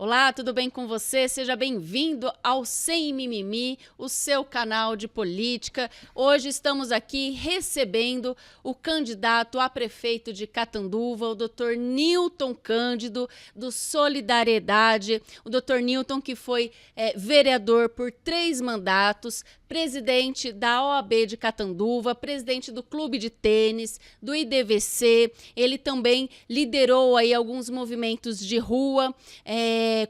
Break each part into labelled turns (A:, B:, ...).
A: Olá, tudo bem com você? Seja bem-vindo ao Sem Mimimi, o seu canal de política. Hoje estamos aqui recebendo o candidato a prefeito de Catanduva, o Dr. Newton Cândido, do Solidariedade. O Dr. Newton, que foi vereador por 3 mandatos, presidente da OAB de Catanduva, presidente do Clube de Tênis, do IDVC. Ele também liderou aí alguns movimentos de rua,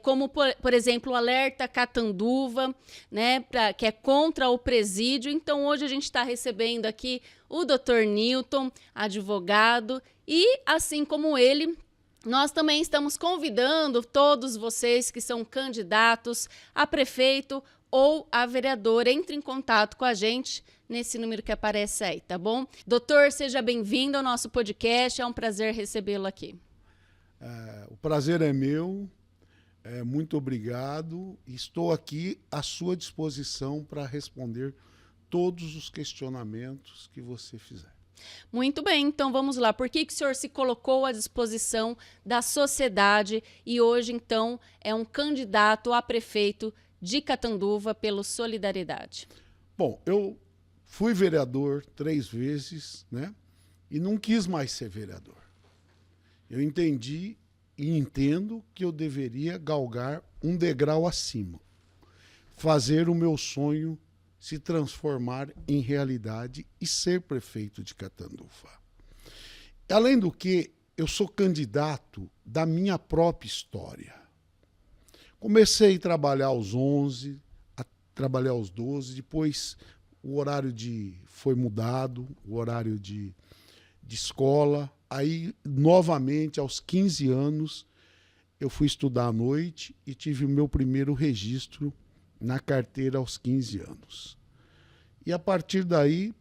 A: como, por exemplo, o Alerta Catanduva, né, que é contra o presídio. Então, hoje a gente está recebendo aqui o Dr. Newton, advogado, e, assim como ele, nós também estamos convidando todos vocês que são candidatos a prefeito ou a vereador, entre em contato com a gente nesse número que aparece aí, tá bom? Doutor, seja bem-vindo ao nosso podcast, é um prazer recebê-lo aqui.
B: O prazer é meu, muito obrigado. Estou aqui à sua disposição para responder todos os questionamentos que você fizer.
A: Muito bem, então vamos lá. Por que o senhor se colocou à disposição da sociedade e hoje, então, é um candidato a prefeito de Catanduva pelo Solidariedade?
B: Bom, eu fui vereador 3 vezes, né? E não quis mais ser vereador. Eu entendi e entendo que eu deveria galgar um degrau acima, fazer o meu sonho se transformar em realidade e ser prefeito de Catanduva. Além do que, eu sou candidato da minha própria história. Comecei a trabalhar aos 11, a trabalhar aos 12, depois o horário foi mudado, o horário de escola. Aí, novamente, aos 15 anos, eu fui estudar à noite e tive o meu primeiro registro na carteira aos 15 anos. E, a partir daí,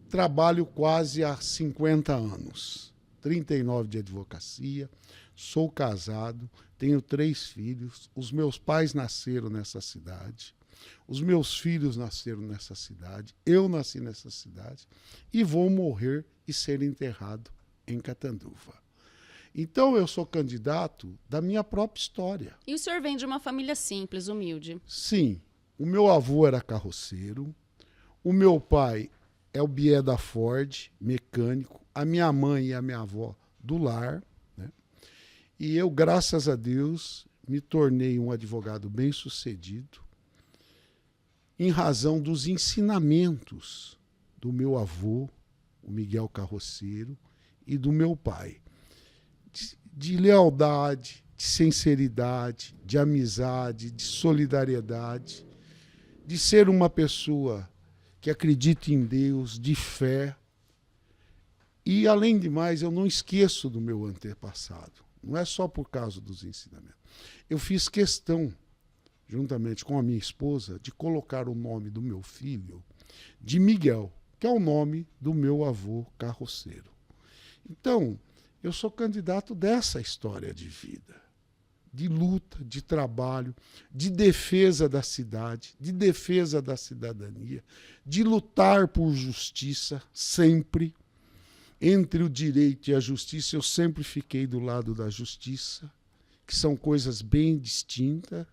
B: trabalho quase há 50 anos. 39 de advocacia, sou casado, tenho 3 filhos, os meus pais nasceram nessa cidade, os meus filhos nasceram nessa cidade, eu nasci nessa cidade e vou morrer e ser enterrado em Catanduva. Então, eu sou candidato da minha própria história.
A: E o senhor vem de uma família simples, humilde?
B: Sim, o meu avô era carroceiro, o meu pai é o Bié da Ford, mecânico, a minha mãe e a minha avó do lar, né? E eu, graças a Deus, me tornei um advogado bem-sucedido em razão dos ensinamentos do meu avô, o Miguel Carroceiro, e do meu pai. De lealdade, de sinceridade, de amizade, de solidariedade, de ser uma pessoa que acredita em Deus, de fé. E, além de mais, eu não esqueço do meu antepassado. Não é só por causa dos ensinamentos. Eu fiz questão, juntamente com a minha esposa, de colocar o nome do meu filho de Miguel, que é o nome do meu avô carroceiro. Então, eu sou candidato dessa história de vida, de luta, de trabalho, de defesa da cidade, de defesa da cidadania, de lutar por justiça sempre. Entre o direito e a justiça, eu sempre fiquei do lado da justiça, que são coisas bem distintas,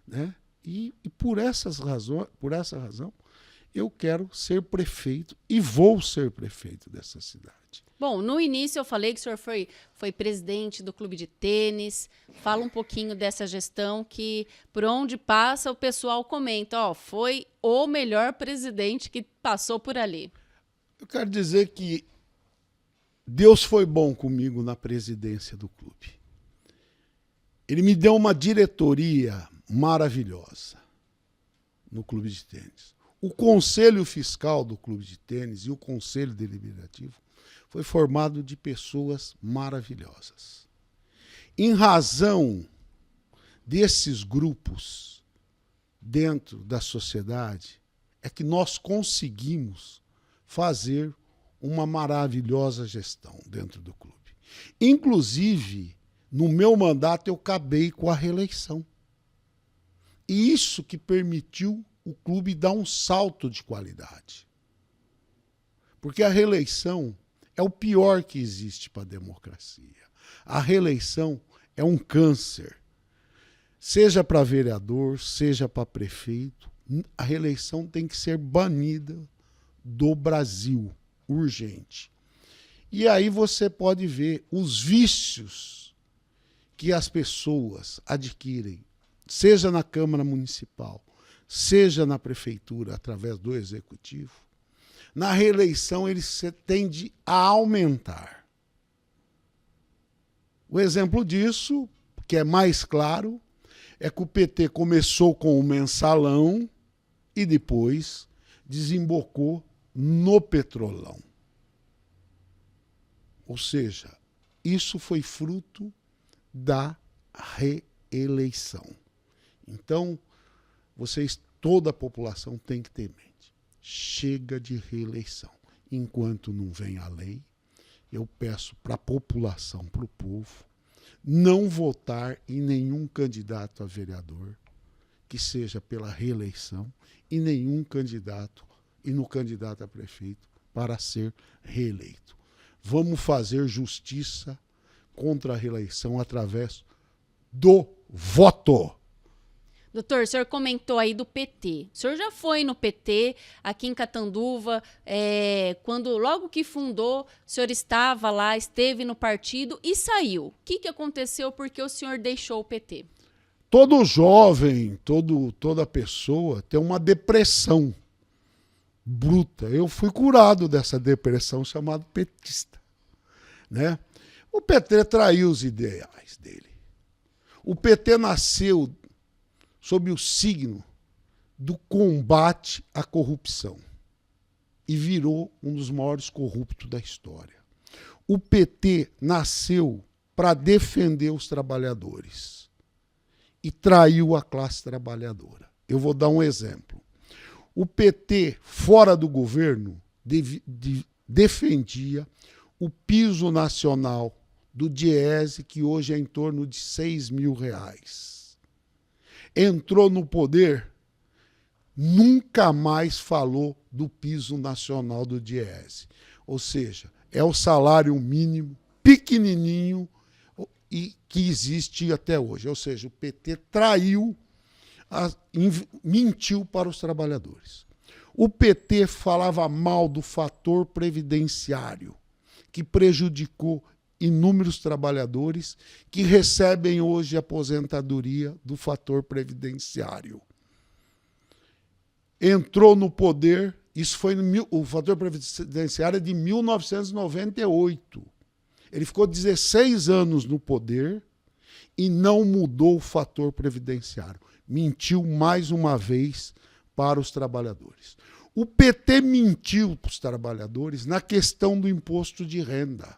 B: né? E por essa razão, eu quero ser prefeito e vou ser prefeito dessa cidade.
A: Bom, no início eu falei que o senhor foi presidente do Clube de Tênis. Fala um pouquinho dessa gestão que, por onde passa, o pessoal comenta, foi o melhor presidente que passou por ali.
B: Eu quero dizer que Deus foi bom comigo na presidência do clube. Ele me deu uma diretoria maravilhosa no Clube de Tênis. O Conselho Fiscal do Clube de Tênis e o Conselho Deliberativo foi formado de pessoas maravilhosas. Em razão desses grupos dentro da sociedade, é que nós conseguimos fazer uma maravilhosa gestão dentro do clube. Inclusive, no meu mandato, eu acabei com a reeleição. E isso que permitiu o clube dar um salto de qualidade. Porque a reeleição é o pior que existe para a democracia. A reeleição é um câncer seja para vereador, seja para prefeito, a reeleição tem que ser banida do Brasil, urgente. E aí você pode ver os vícios que as pessoas adquirem, seja na Câmara Municipal, seja na Prefeitura, através do Executivo. Na reeleição, ele tende a aumentar. O exemplo disso, que é mais claro, é que o PT começou com o mensalão e depois desembocou no petrolão. Ou seja, isso foi fruto da reeleição. Então, toda a população tem que ter em mente. Chega de reeleição. Enquanto não vem a lei, eu peço para a população, para o povo, não votar em nenhum candidato a vereador que seja pela reeleição e nenhum candidato e no candidato a prefeito para ser reeleito. Vamos fazer justiça contra a reeleição através do voto.
A: Doutor, o senhor comentou aí do PT. O senhor já foi no PT, aqui em Catanduva, quando logo que fundou, o senhor estava lá, esteve no partido e saiu. O que aconteceu? Porque o senhor deixou o PT?
B: Todo jovem, toda pessoa tem uma depressão bruta. Eu fui curado dessa depressão chamada petista, né? O PT traiu os ideais dele. O PT nasceu sob o signo do combate à corrupção e virou um dos maiores corruptos da história. O PT nasceu para defender os trabalhadores e traiu a classe trabalhadora. Eu vou dar um exemplo. O PT, fora do governo, defendia o piso nacional do Diese, que hoje é em torno de R$6.000. Entrou no poder, nunca mais falou do piso nacional do Diese. Ou seja, é o salário mínimo pequenininho e que existe até hoje. Ou seja, o PT traiu, mentiu para os trabalhadores. O PT falava mal do fator previdenciário, que prejudicou inúmeros trabalhadores que recebem hoje aposentadoria do fator previdenciário. Entrou no poder, isso foi o fator previdenciário é de 1998. Ele ficou 16 anos no poder e não mudou o fator previdenciário. Mentiu mais uma vez para os trabalhadores. O PT mentiu para os trabalhadores na questão do imposto de renda.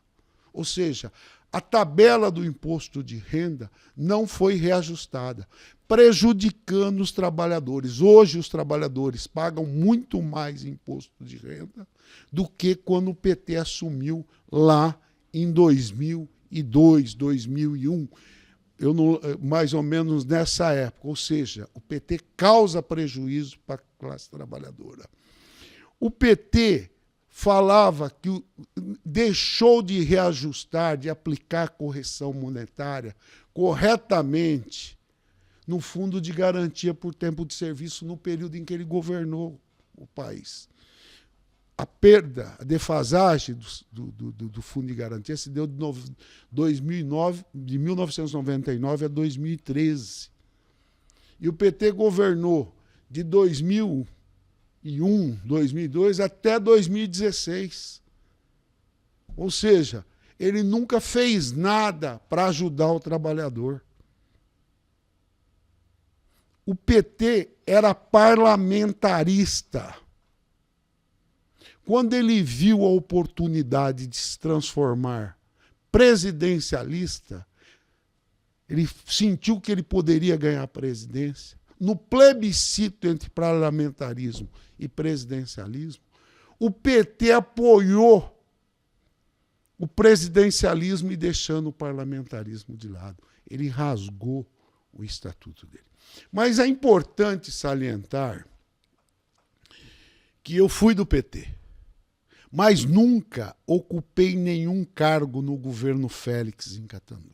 B: Ou seja, a tabela do imposto de renda não foi reajustada, prejudicando os trabalhadores. Hoje, os trabalhadores pagam muito mais imposto de renda do que quando o PT assumiu lá em 2002, 2001, mais ou menos nessa época. Ou seja, o PT causa prejuízo para a classe trabalhadora. O PT falava que deixou de reajustar, de aplicar correção monetária corretamente no fundo de garantia por tempo de serviço no período em que ele governou o país. A perda, a defasagem do fundo de garantia se deu de 1999 a 2013. E o PT governou de 2001, 2002 até 2016. Ou seja, ele nunca fez nada para ajudar o trabalhador. O PT era parlamentarista. Quando ele viu a oportunidade de se transformar presidencialista, ele sentiu que ele poderia ganhar a presidência. No plebiscito entre parlamentarismo e presidencialismo, o PT apoiou o presidencialismo e deixando o parlamentarismo de lado. Ele rasgou o estatuto dele. Mas é importante salientar que eu fui do PT, mas nunca ocupei nenhum cargo no governo Félix em Catanduva.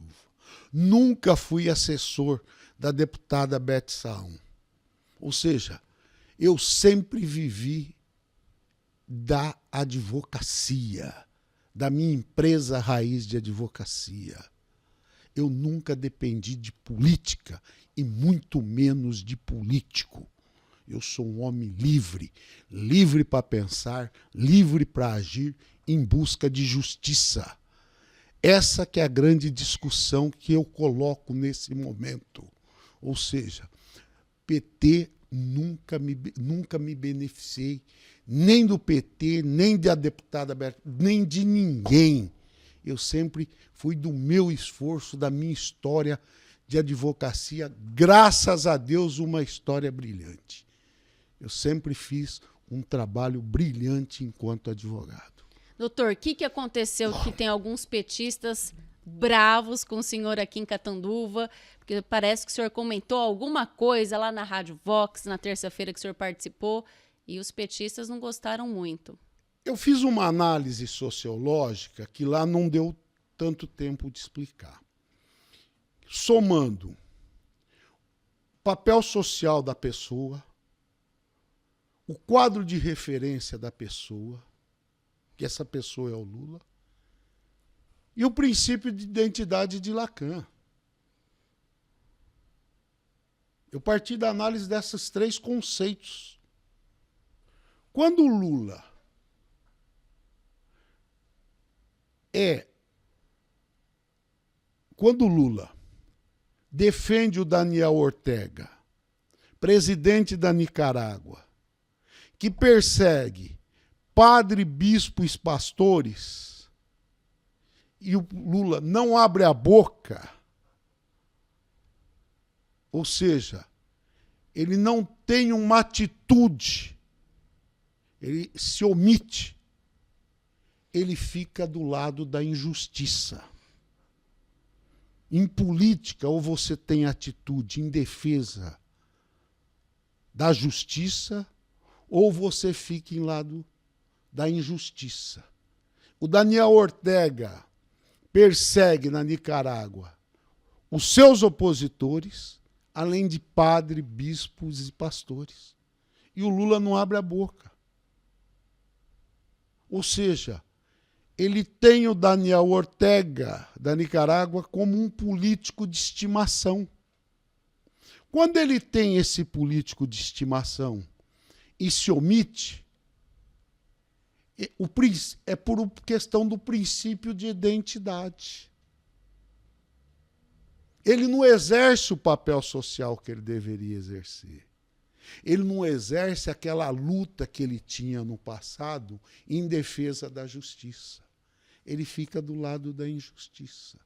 B: Nunca fui assessor da deputada Beth Saum. Ou seja, eu sempre vivi da advocacia, da minha empresa raiz de advocacia. Eu nunca dependi de política e muito menos de político. Eu sou um homem livre, livre para pensar, livre para agir em busca de justiça. Essa que é a grande discussão que eu coloco nesse momento. Ou seja, PT nunca me beneficiei, nem do PT, nem da deputada Berta, nem de ninguém. Eu sempre fui do meu esforço, da minha história de advocacia, graças a Deus, uma história brilhante. Eu sempre fiz um trabalho brilhante enquanto advogado.
A: Doutor, o que aconteceu que tem alguns petistas bravos com o senhor aqui em Catanduva? Porque parece que o senhor comentou alguma coisa lá na Rádio Vox, na terça-feira que o senhor participou, e os petistas não gostaram muito.
B: Eu fiz uma análise sociológica que lá não deu tanto tempo de explicar. Somando o papel social da pessoa, o quadro de referência da pessoa, que essa pessoa é o Lula, e o princípio de identidade de Lacan. Eu parti da análise desses três conceitos. Quando o Lula defende o Daniel Ortega, presidente da Nicarágua, que persegue padre, bispos, pastores, e o Lula não abre a boca, ou seja, ele não tem uma atitude, ele se omite, ele fica do lado da injustiça. Em política, ou você tem atitude em defesa da justiça, ou você fica em lado da injustiça. O Daniel Ortega persegue na Nicarágua os seus opositores, além de padres, bispos e pastores. E o Lula não abre a boca. Ou seja, ele tem o Daniel Ortega da Nicarágua como um político de estimação. Quando ele tem esse político de estimação e se omite, é por questão do princípio de identidade. Ele não exerce o papel social que ele deveria exercer. Ele não exerce aquela luta que ele tinha no passado em defesa da justiça. Ele fica do lado da injustiça.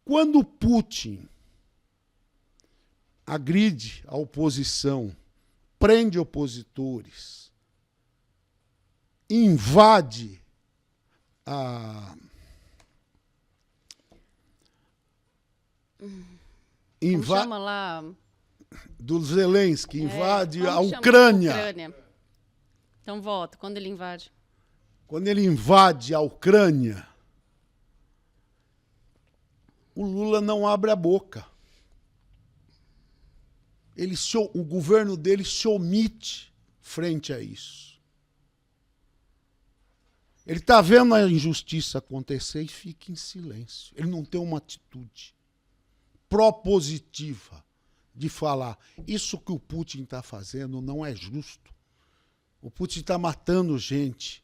B: Quando Putin agride a oposição, prende opositores, invade
A: chama lá
B: do Zelensky, invade a Ucrânia.
A: Então volta, quando ele invade.
B: Quando ele invade a Ucrânia, o Lula não abre a boca. O governo dele se omite frente a isso. Ele está vendo a injustiça acontecer e fica em silêncio. Ele não tem uma atitude propositiva de falar: isso que o Putin está fazendo não é justo. O Putin está matando gente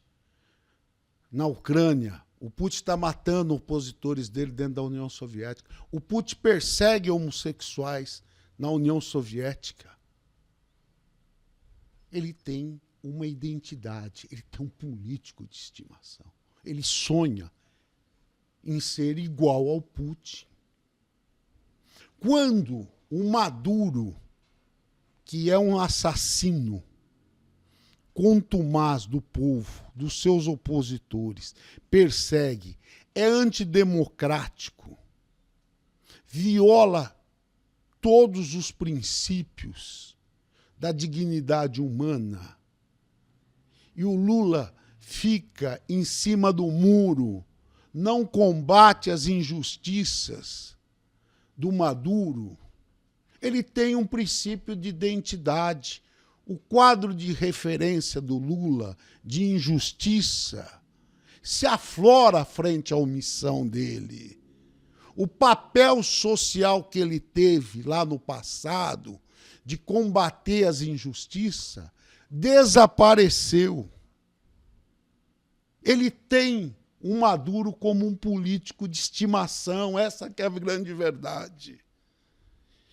B: na Ucrânia. O Putin está matando opositores dele dentro da União Soviética. O Putin persegue homossexuais na União Soviética. Ele tem uma identidade, ele tem um político de estimação. Ele sonha em ser igual ao Putin. Quando o Maduro, que é um assassino contumaz do povo, dos seus opositores, persegue, é antidemocrático, viola todos os princípios da dignidade humana, e o Lula fica em cima do muro, não combate as injustiças, do Maduro, ele tem um princípio de identidade. O quadro de referência do Lula de injustiça se aflora frente à omissão dele. O papel social que ele teve lá no passado de combater as injustiças desapareceu. Ele tem o Maduro como um político de estimação, essa que é a grande verdade.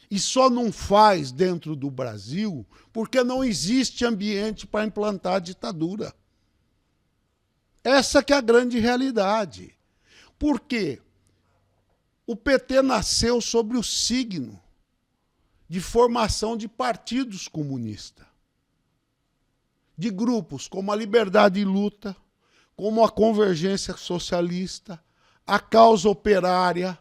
B: E só não faz dentro do Brasil porque não existe ambiente para implantar a ditadura. Essa que é a grande realidade. Por quê? O PT nasceu sobre o signo de formação de partidos comunistas, de grupos como a Liberdade e Luta, como a Convergência Socialista, a Causa Operária,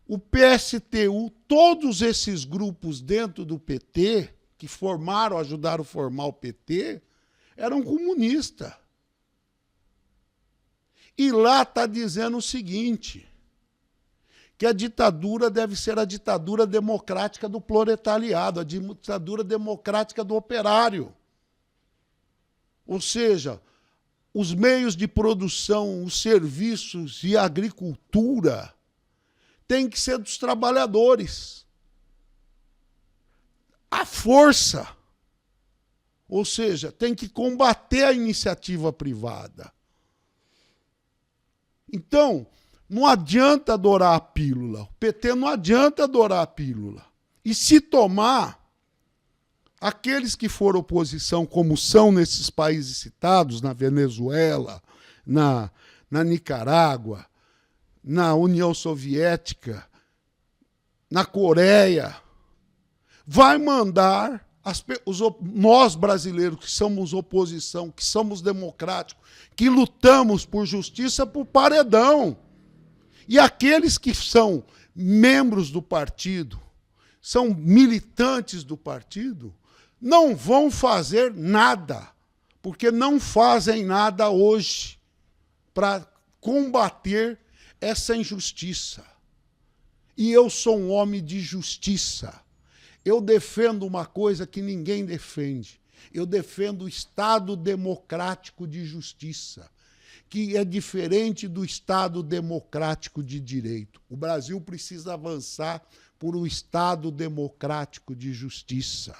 B: o PSTU, todos esses grupos dentro do PT, que formaram, ajudaram a formar o PT, eram comunistas. E lá está dizendo o seguinte, que a ditadura deve ser a ditadura democrática do proletariado, a ditadura democrática do operário. Ou seja, os meios de produção, os serviços e a agricultura têm que ser dos trabalhadores. A força, ou seja, tem que combater a iniciativa privada. Então, não adianta adorar a pílula. O PT não adianta adorar a pílula. E se tomar, aqueles que foram oposição, como são nesses países citados, na Venezuela, na Nicarágua, na União Soviética, na Coreia, vai mandar nós brasileiros, que somos oposição, que somos democráticos, que lutamos por justiça, por paredão. E aqueles que são membros do partido, são militantes do partido, não vão fazer nada, porque não fazem nada hoje para combater essa injustiça. E eu sou um homem de justiça. Eu defendo uma coisa que ninguém defende. Eu defendo o Estado democrático de justiça, que é diferente do Estado democrático de direito. O Brasil precisa avançar por um Estado democrático de justiça.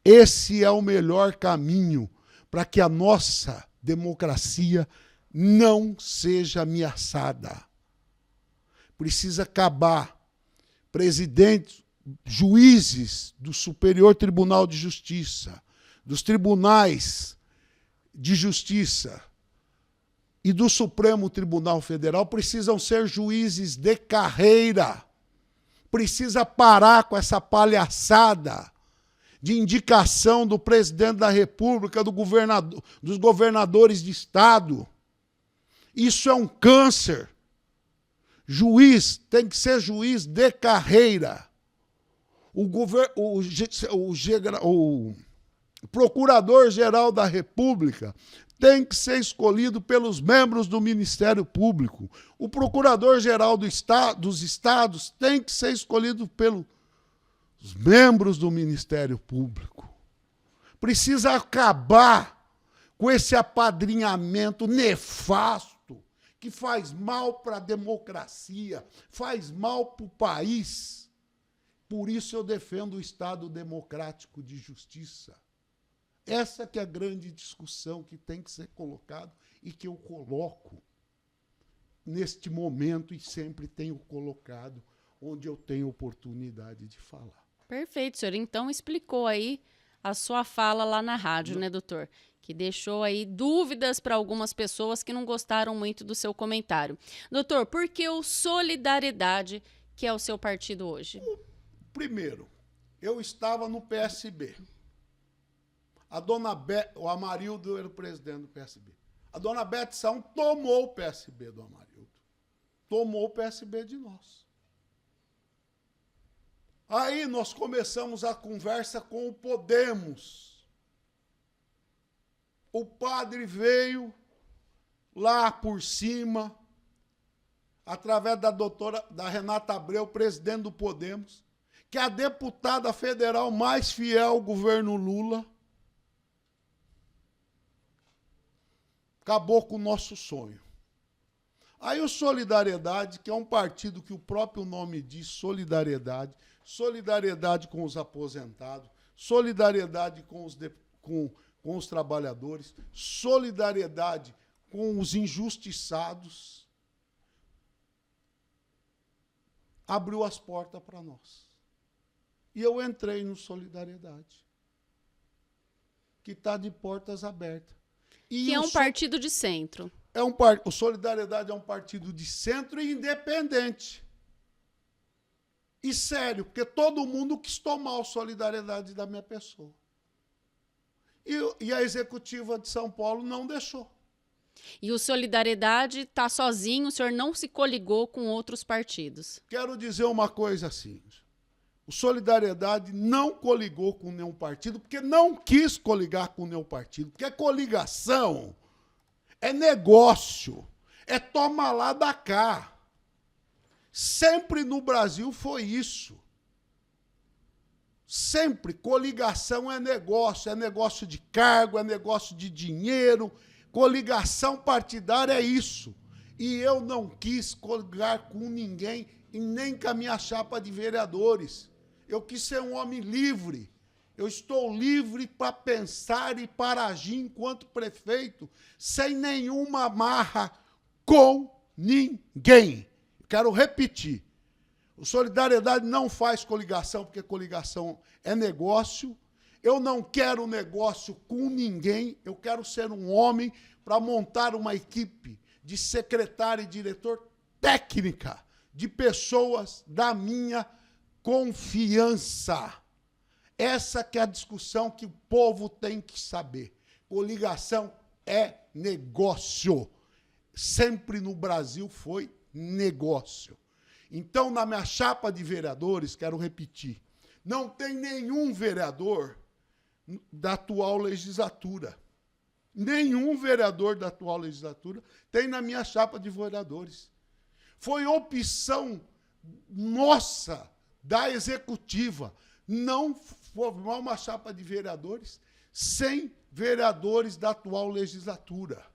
B: Esse é o melhor caminho para que a nossa democracia não seja ameaçada. Precisa acabar presidentes, juízes do Superior Tribunal de Justiça, dos tribunais de justiça e do Supremo Tribunal Federal precisam ser juízes de carreira. Precisa parar com essa palhaçada de indicação do presidente da República, dos governadores de Estado. Isso é um câncer. Juiz tem que ser juiz de carreira. O Procurador-Geral da República tem que ser escolhido pelos membros do Ministério Público. O Procurador-Geral dos Estados tem que ser escolhido pelos membros do Ministério Público. Precisa acabar com esse apadrinhamento nefasto que faz mal para a democracia, faz mal para o país. Por isso eu defendo o Estado democrático de justiça. Essa que é a grande discussão que tem que ser colocada e que eu coloco neste momento e sempre tenho colocado onde eu tenho oportunidade de falar.
A: Perfeito, senhor. Então explicou aí a sua fala lá na rádio, né, doutor? Que deixou aí dúvidas para algumas pessoas que não gostaram muito do seu comentário. Doutor, por que o Solidariedade, que é o seu partido hoje?
B: Primeiro, eu estava no PSB. O Amarildo era o presidente do PSB. A dona Bete São tomou o PSB do Amarildo. Tomou o PSB de nós. Aí nós começamos a conversa com o Podemos. O padre veio lá por cima, através da Renata Abreu, presidente do Podemos, que é a deputada federal mais fiel ao governo Lula, acabou com o nosso sonho. Aí o Solidariedade, que é um partido que o próprio nome diz solidariedade, solidariedade com os aposentados, solidariedade com os trabalhadores, solidariedade com os injustiçados, abriu as portas para nós. E eu entrei no Solidariedade, que está de portas abertas.
A: Que é um partido de centro.
B: O Solidariedade é um partido de centro e independente. E sério, porque todo mundo quis tomar o Solidariedade da minha pessoa. E a executiva de São Paulo não deixou.
A: E o Solidariedade está sozinho, o senhor não se coligou com outros partidos.
B: Quero dizer uma coisa assim. O Solidariedade não coligou com nenhum partido, porque não quis coligar com nenhum partido. Porque coligação é negócio, é toma lá da cá. Sempre no Brasil foi isso. Sempre coligação é negócio de cargo, é negócio de dinheiro. Coligação partidária é isso. E eu não quis coligar com ninguém e nem com a minha chapa de vereadores. Eu quis ser um homem livre. Eu estou livre para pensar e para agir enquanto prefeito, sem nenhuma amarra com ninguém. Quero repetir. O Solidariedade não faz coligação, porque coligação é negócio. Eu não quero negócio com ninguém. Eu quero ser um homem para montar uma equipe de secretário e diretor técnica, de pessoas da minha confiança. Essa que é a discussão que o povo tem que saber. Coligação é negócio. Sempre no Brasil foi negócio. Então, na minha chapa de vereadores, quero repetir, não tem nenhum vereador da atual legislatura. Nenhum vereador da atual legislatura tem na minha chapa de vereadores. Foi opção nossa, da executiva, não formar uma chapa de vereadores sem vereadores da atual legislatura.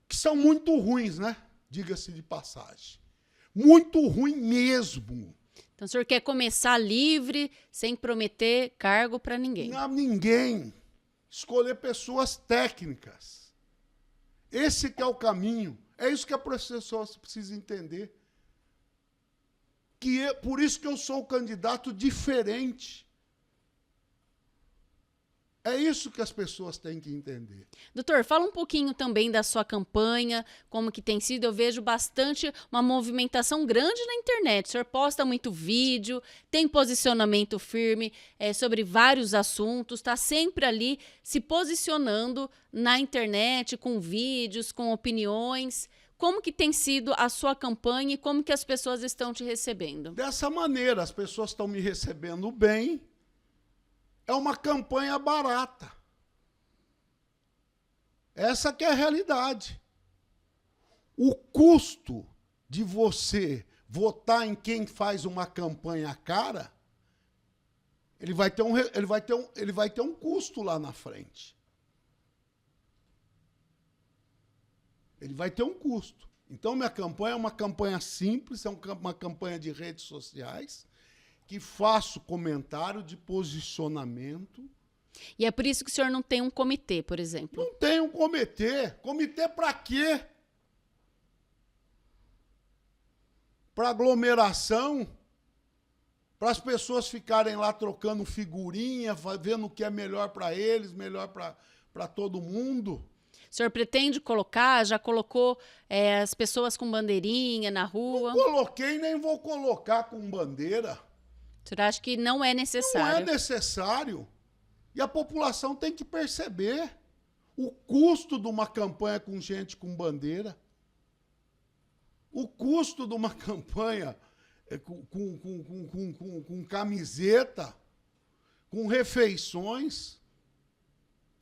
B: Que são muito ruins, né? Diga-se de passagem. Muito ruim mesmo.
A: Então o senhor quer começar livre, sem prometer cargo para ninguém?
B: Não, ninguém. Escolher pessoas técnicas. Esse que é o caminho. É isso que a pessoa precisa entender. Por isso que eu sou o candidato diferente. É isso que as pessoas têm que entender.
A: Doutor, fala um pouquinho também da sua campanha, como que tem sido. Eu vejo bastante uma movimentação grande na internet. O senhor posta muito vídeo, tem posicionamento firme sobre vários assuntos, está sempre ali se posicionando na internet, com vídeos, com opiniões. Como que tem sido a sua campanha e como que as pessoas estão te recebendo?
B: Dessa maneira, as pessoas estão me recebendo bem. É uma campanha barata. Essa que é a realidade. O custo de você votar em quem faz uma campanha cara, ele vai ter um custo lá na frente. Ele vai ter um custo. Então, minha campanha é uma campanha simples, é uma campanha de redes sociais, que faço comentário de posicionamento.
A: E é por isso que o senhor não tem um comitê, por exemplo?
B: Não tem um comitê. Comitê para quê? Para aglomeração? Para as pessoas ficarem lá trocando figurinha, vendo o que é melhor para eles, melhor para todo mundo?
A: O senhor pretende colocar, já colocou as pessoas com bandeirinha na rua?
B: Não coloquei, nem vou colocar com bandeira.
A: O senhor acha que não é necessário?
B: Não é necessário. E a população tem que perceber o custo de uma campanha com gente com bandeira. O custo de uma campanha com camiseta, com refeições.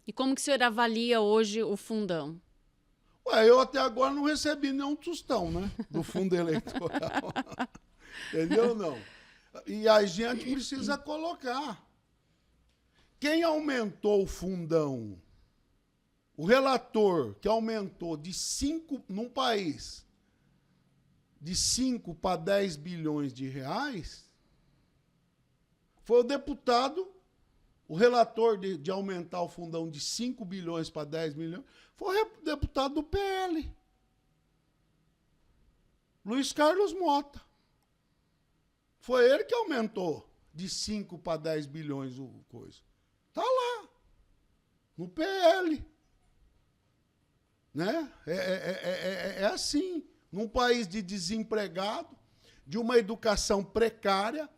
A: E como que o senhor avalia hoje o fundão?
B: Ué, eu até agora não recebi nenhum tostão, né? Do fundo eleitoral. Entendeu? Não. E a gente precisa colocar. Quem aumentou o fundão? O relator que aumentou de 5, num país, de 5 para 10 bilhões de reais, foi o deputado, o relator de aumentar o fundão de 5 bilhões para 10 milhões, foi o deputado do PL, Luiz Carlos Mota. Foi ele que aumentou de 5 para 10 bilhões o coisa. Está lá, no PL. Né? É assim. Num país de desempregado, de uma educação precária,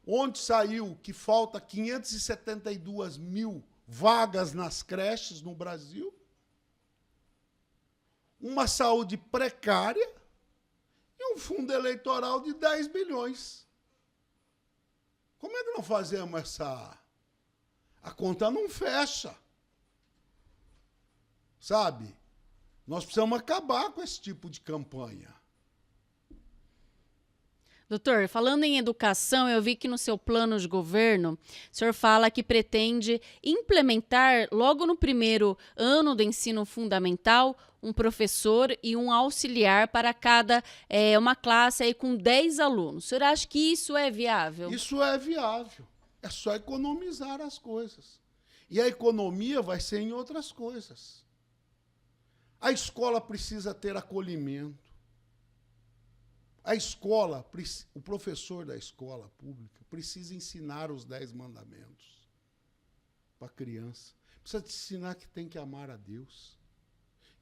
B: onde saiu que falta 572 mil vagas nas creches no Brasil, uma saúde precária e um fundo eleitoral de 10 bilhões. Como é que não fazemos essa... A conta não fecha. Sabe? Nós precisamos acabar com esse tipo de campanha.
A: Doutor, falando em educação, eu vi que no seu plano de governo, o senhor fala que pretende implementar, logo no primeiro ano do ensino fundamental, um professor e um auxiliar para cada uma classe aí com 10 alunos. O senhor acha que isso é viável?
B: Isso é viável. É só economizar as coisas. E a economia vai ser em outras coisas. A escola precisa ter acolhimento. A escola, o professor da escola pública precisa ensinar os 10 mandamentos para a criança. Precisa te ensinar que tem que amar a Deus,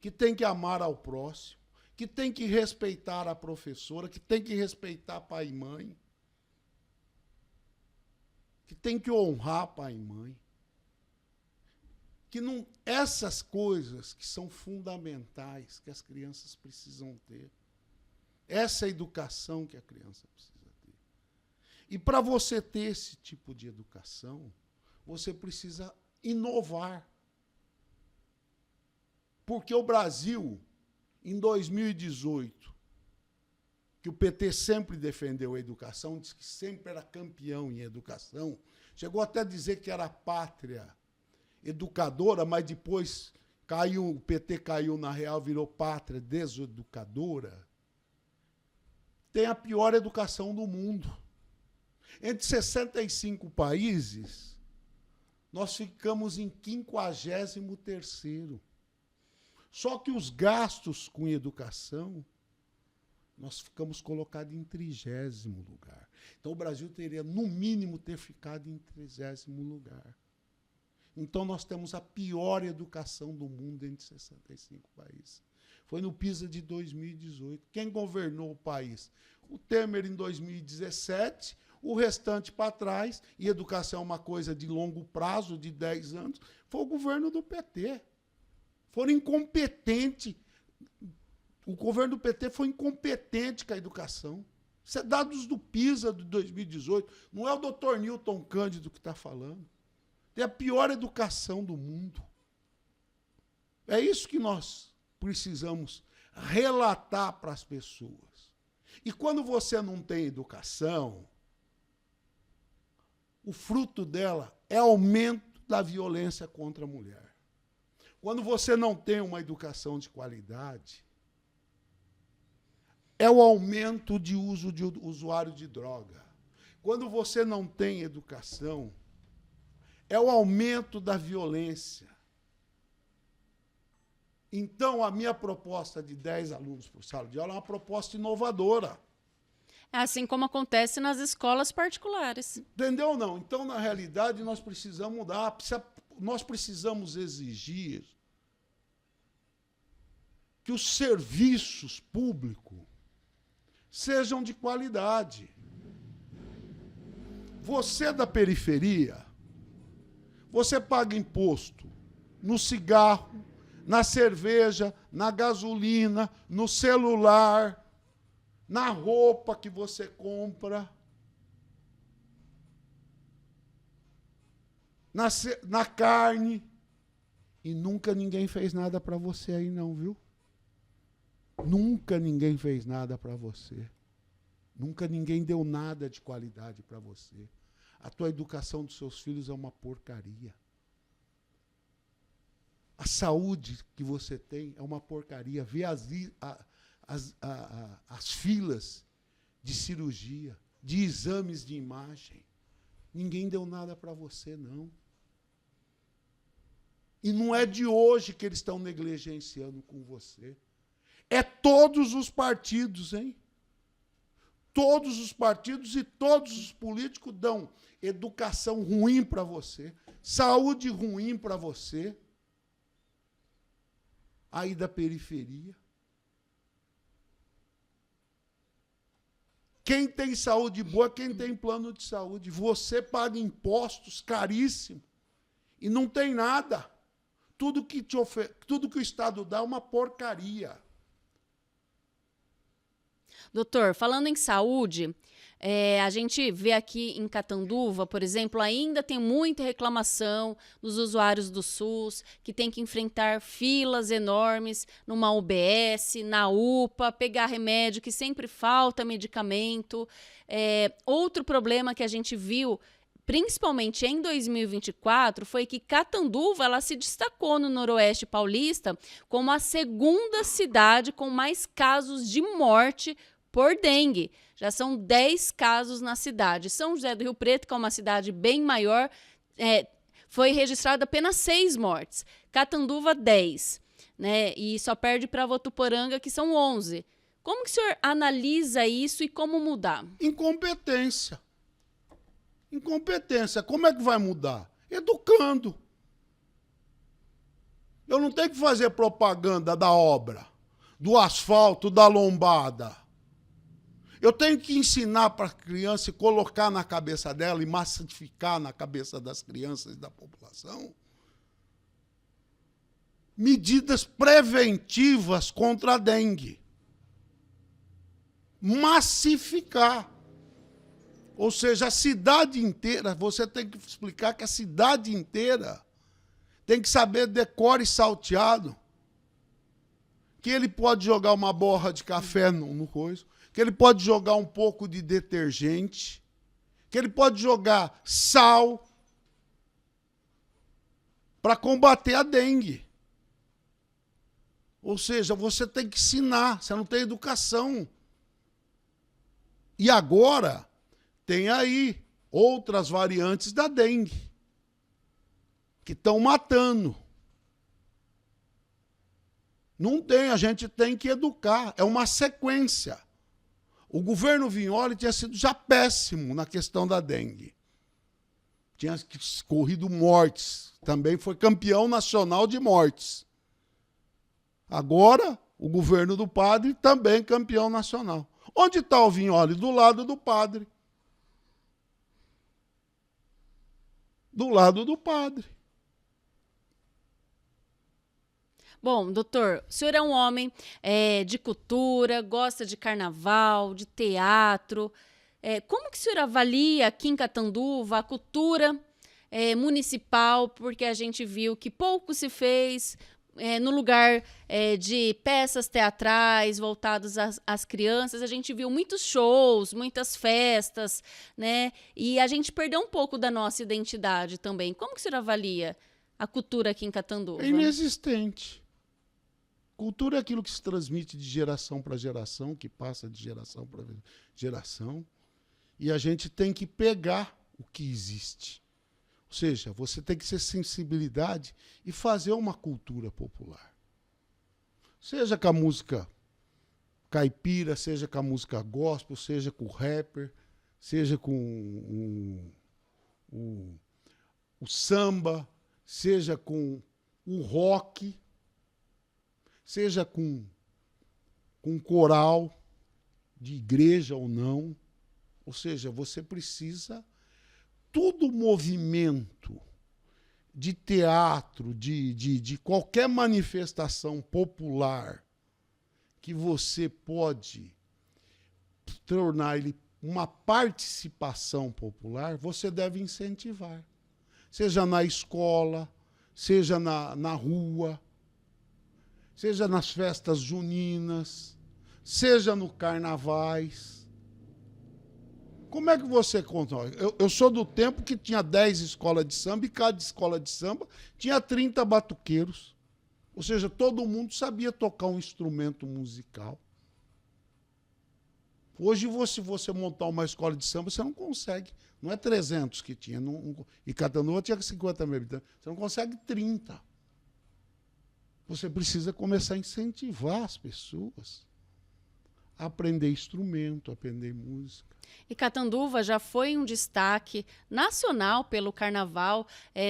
B: que tem que amar ao próximo, que tem que respeitar a professora, que tem que respeitar pai e mãe, que tem que honrar pai e mãe. Que não, essas coisas que são fundamentais, que as crianças precisam ter. Essa é a educação que a criança precisa ter. E para você ter esse tipo de educação, você precisa inovar. Porque o Brasil, em 2018, que o PT sempre defendeu a educação, disse que sempre era campeão em educação, chegou até a dizer que era a pátria educadora, mas depois o PT caiu na real, virou pátria deseducadora, tem a pior educação do mundo. Entre 65 países, nós ficamos em 53º. Só que os gastos com educação, nós ficamos colocados em 30º lugar. Então, o Brasil teria, no mínimo, ter ficado em 30º lugar. Então, nós temos a pior educação do mundo entre 65 países. Foi no PISA de 2018. Quem governou o país? O Temer em 2017, o restante para trás, e educação é uma coisa de longo prazo, de 10 anos, foi o governo do PT. Foram incompetentes. O governo do PT foi incompetente com a educação. Isso é dados do PISA de 2018. Não é o doutor Newton Cândido que está falando. Tem a pior educação do mundo. É isso que nós precisamos relatar para as pessoas. E quando você não tem educação, o fruto dela é aumento da violência contra a mulher. Quando você não tem uma educação de qualidade, é o aumento de uso de usuário de droga. Quando você não tem educação, é o aumento da violência. Então, a minha proposta de 10 alunos por sala de aula é uma proposta inovadora.
A: Assim como acontece nas escolas particulares.
B: Entendeu ou não? Então, na realidade, nós precisamos mudar, nós precisamos exigir que os serviços públicos sejam de qualidade. Você da periferia, você paga imposto no cigarro, na cerveja, na gasolina, no celular, na roupa que você compra, na carne. E nunca ninguém fez nada para você aí não, viu? Nunca ninguém fez nada para você. Nunca ninguém deu nada de qualidade para você. A tua educação dos seus filhos é uma porcaria. A saúde que você tem é uma porcaria. Vê as filas de cirurgia, de exames de imagem. Ninguém deu nada para você, não. E não é de hoje que eles estão negligenciando com você. É todos os partidos, hein? Todos os partidos e todos os políticos dão educação ruim para você, saúde ruim para você, aí da periferia. Quem tem saúde boa, quem tem plano de saúde. Você paga impostos caríssimos e não tem nada. Tudo que o Estado dá é uma porcaria.
A: Doutor, falando em saúde, a gente vê aqui em Catanduva, por exemplo, ainda tem muita reclamação dos usuários do SUS, que tem que enfrentar filas enormes numa UBS, na UPA, pegar remédio, que sempre falta medicamento. Outro problema que a gente viu, principalmente em 2024, foi que Catanduva ela se destacou no Noroeste Paulista como a segunda cidade com mais casos de morte por dengue. Já são 10 casos na cidade. São José do Rio Preto, que é uma cidade bem maior, foi registrado apenas 6 mortes. Catanduva, 10. Né? E só perde para Votuporanga, que são 11. Como que o senhor analisa isso e como mudar?
B: Incompetência. Incompetência. Como é que vai mudar? Educando. Eu não tenho que fazer propaganda da obra, do asfalto, da lombada. Eu tenho que ensinar para a criança e colocar na cabeça dela e massificar na cabeça das crianças e da população medidas preventivas contra a dengue. Massificar. Ou seja, a cidade inteira, você tem que explicar que a cidade inteira tem que saber decor e salteado, que ele pode jogar uma borra de café no coiso, que ele pode jogar um pouco de detergente, que ele pode jogar sal para combater a dengue. Ou seja, você tem que ensinar, você não tem educação. E agora tem aí outras variantes da dengue que estão matando. Não tem, a gente tem que educar, é uma sequência. O governo Vignoli tinha sido já péssimo na questão da dengue. Tinha corrido mortes, também foi campeão nacional de mortes. Agora, o governo do padre também campeão nacional. Onde está o Vignoli? Do lado do padre. Do lado do padre.
A: Bom, doutor, o senhor é um homem de cultura, gosta de carnaval, de teatro. Como que o senhor avalia aqui em Catanduva a cultura municipal? Porque a gente viu que pouco se fez no lugar de peças teatrais voltadas às crianças. A gente viu muitos shows, muitas festas, né? E a gente perdeu um pouco da nossa identidade também. Como que o senhor avalia a cultura aqui em Catanduva?
B: É inexistente. Cultura é aquilo que se transmite de geração para geração, que passa de geração para geração, e a gente tem que pegar o que existe. Ou seja, você tem que ter sensibilidade e fazer uma cultura popular. Seja com a música caipira, seja com a música gospel, seja com o rapper, seja com o samba, seja com o rock, seja com coral, de igreja ou não. Ou seja, você precisa... Todo movimento de teatro, de qualquer manifestação popular que você pode tornar ele uma participação popular, você deve incentivar. Seja na escola, seja na rua, seja nas festas juninas, seja no carnavais. Como é que você controla? Eu sou do tempo que tinha 10 escolas de samba e cada escola de samba tinha 30 batuqueiros. Ou seja, todo mundo sabia tocar um instrumento musical. Hoje, se você montar uma escola de samba, você não consegue. Não é 300 que tinha. E Catanduva tinha 50 mil habitantes. Você não consegue 30. Você precisa começar a incentivar as pessoas a aprender instrumento, a aprender música.
A: E Catanduva já foi um destaque nacional pelo carnaval.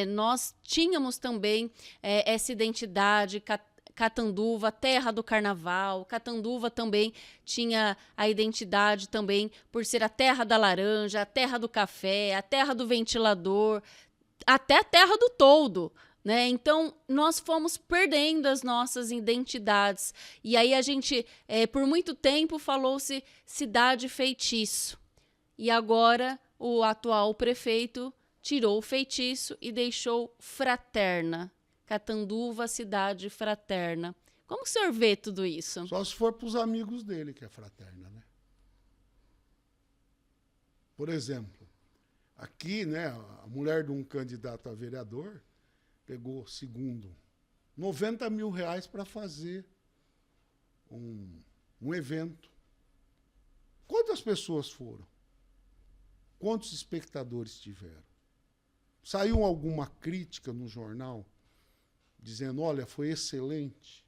A: Nós tínhamos também essa identidade, Catanduva, terra do carnaval. Catanduva também tinha a identidade também por ser a terra da laranja, a terra do café, a terra do ventilador, até a terra do toldo. Né? Então, nós fomos perdendo as nossas identidades. E aí a gente, por muito tempo, falou-se cidade feitiço. E agora o atual prefeito tirou o feitiço e deixou fraterna. Catanduva, cidade fraterna. Como o senhor vê tudo isso?
B: Só se for para os amigos dele que é fraterna, né? Por exemplo, aqui, né, a mulher de um candidato a vereador pegou, segundo, 90 mil reais para fazer um evento. Quantas pessoas foram? Quantos espectadores tiveram? Saiu alguma crítica no jornal dizendo, olha, foi excelente?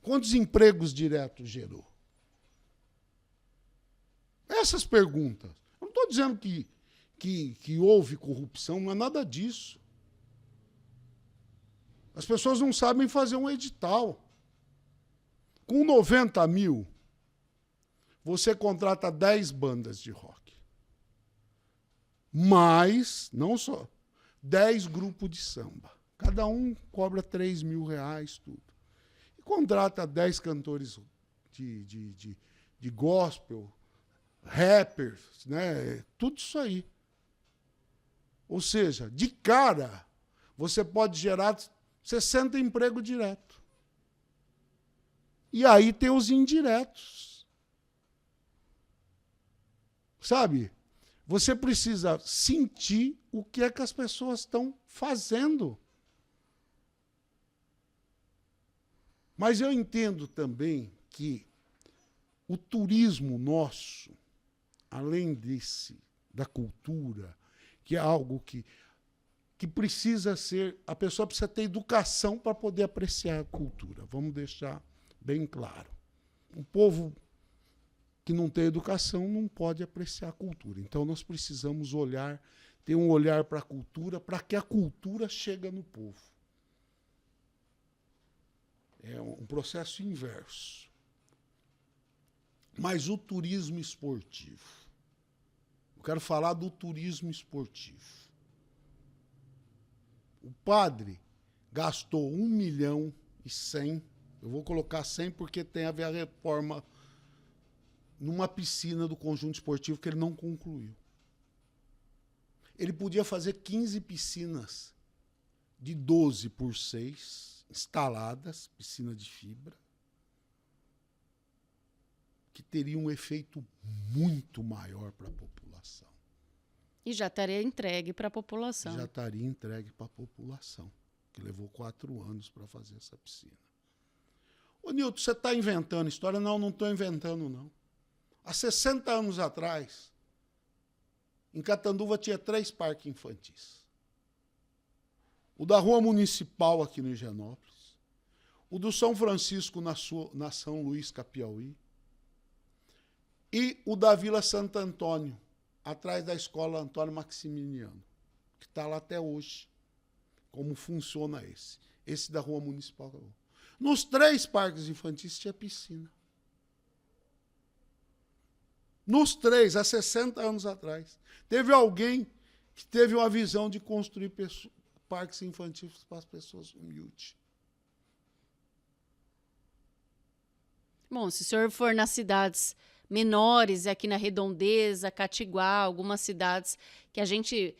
B: Quantos empregos diretos gerou? Essas perguntas. Eu não estou dizendo que houve corrupção, não é nada disso. As pessoas não sabem fazer um edital. Com 90 mil, você contrata 10 bandas de rock. Mas, não só, 10 grupos de samba. Cada um cobra 3 mil reais, tudo. E contrata 10 cantores de gospel, rappers, né? Tudo isso aí. Ou seja, de cara, você pode gerar 60 empregos diretos. E aí tem os indiretos. Sabe? Você precisa sentir o que é que as pessoas estão fazendo. Mas eu entendo também que o turismo nosso, além da cultura, que é algo que precisa ser... A pessoa precisa ter educação para poder apreciar a cultura. Vamos deixar bem claro. O povo que não tem educação não pode apreciar a cultura. Então, nós precisamos ter um olhar para a cultura, para que a cultura chegue no povo. É um processo inverso. Mas o turismo esportivo. Eu quero falar do turismo esportivo. O padre gastou 1.100.000, eu vou colocar 100 porque tem a ver a reforma numa piscina do conjunto esportivo que ele não concluiu. Ele podia fazer 15 piscinas de 12 por 6, instaladas, piscina de fibra, que teria um efeito muito maior para a população.
A: E já estaria entregue para a população.
B: Já estaria entregue para a população, que levou 4 anos para fazer essa piscina. Ô, Nilton, você está inventando história? Não, não estou inventando, não. Há 60 anos atrás, em Catanduva tinha 3 parques infantis. O da Rua Municipal, aqui no Higienópolis. O do São Francisco, na São Luís, Capiauí. E o da Vila Santo Antônio, atrás da Escola Antônio Maximiliano, que está lá até hoje. Como funciona esse? Esse da Rua Municipal. Nos 3 parques infantis tinha piscina. Nos 3, há 60 anos atrás. Teve alguém que teve uma visão de construir parques infantis para as pessoas humildes.
A: Bom, se o senhor for nas cidades menores, aqui na Redondeza, Catiguá, algumas cidades que a gente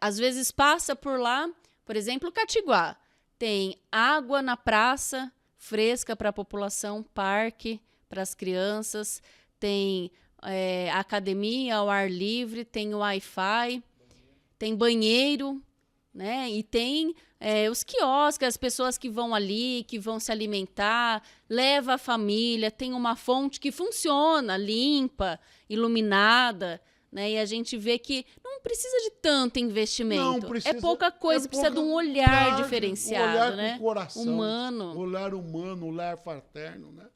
A: às vezes passa por lá, por exemplo, Catiguá, tem água na praça, fresca para a população, parque para as crianças, tem academia ao ar livre, tem Wi-Fi, tem banheiro, né? E tem os quiosques, as pessoas que vão ali, que vão se alimentar, leva a família, tem uma fonte que funciona, limpa, iluminada, né? E a gente vê que não precisa de tanto investimento.
B: Não precisa,
A: é pouca coisa, precisa de um olhar diferenciado,
B: um olhar
A: né?
B: com coração,
A: humano.
B: olhar humano, olhar fraterno, né?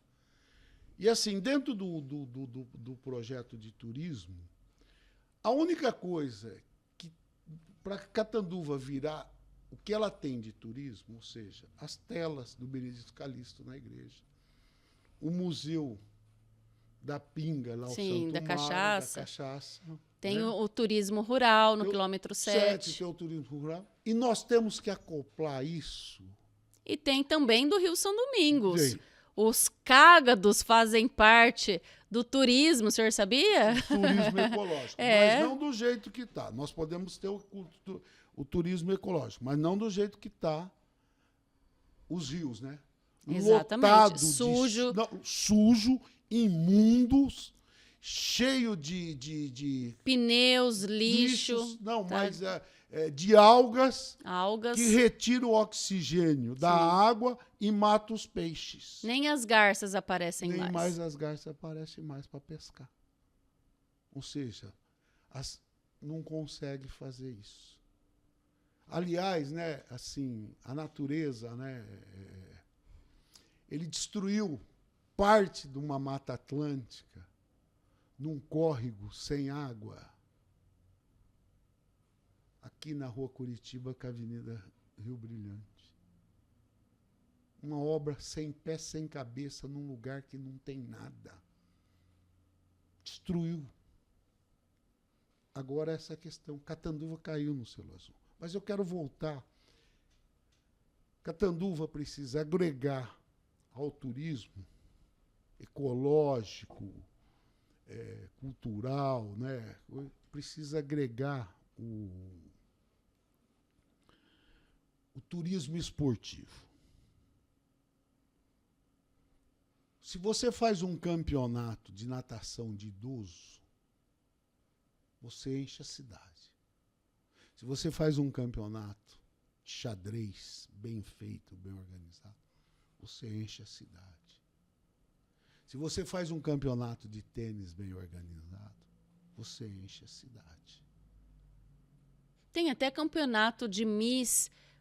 B: E assim, dentro do projeto de turismo, a única coisa que, para Catanduva virar o que ela tem de turismo, ou seja, as telas do Benedito Calixto na igreja, o museu da pinga, lá o
A: Sim,
B: Santo
A: da
B: Mário,
A: cachaça.
B: da cachaça.
A: Tem
B: né?
A: o turismo rural no quilômetro 7.
B: Tem o turismo rural. E nós temos que acoplar isso.
A: E tem também do Rio São Domingos.
B: Sim.
A: Os cágados fazem parte do turismo, o senhor sabia?
B: Turismo ecológico. Mas não do jeito que está. Nós podemos ter o turismo ecológico, mas não do jeito que está os rios, né?
A: Exatamente.
B: Lotado
A: Sujo,
B: imundos, cheio de
A: pneus, lixo.
B: lixos, não,
A: tá?
B: mas de algas que retiram o oxigênio da água e matam os peixes.
A: Nem as garças aparecem mais.
B: Nem mais as garças aparecem mais para pescar. Ou seja, não consegue fazer isso. Aliás, né, assim, a natureza, né, ele destruiu parte de uma mata atlântica num córrego sem água. Aqui na rua Curitiba, com a Avenida Rio Brilhante. Uma obra sem pé, sem cabeça, num lugar que não tem nada. Destruiu. Agora essa questão. Catanduva caiu no selo azul. Mas eu quero voltar. Catanduva precisa agregar ao turismo ecológico, cultural, né? Precisa agregar o turismo esportivo. Se você faz um campeonato de natação de idoso, você enche a cidade. Se você faz um campeonato de xadrez bem feito, bem organizado, você enche a cidade. Se você faz um campeonato de tênis bem organizado, você enche a cidade.
A: Tem até campeonato de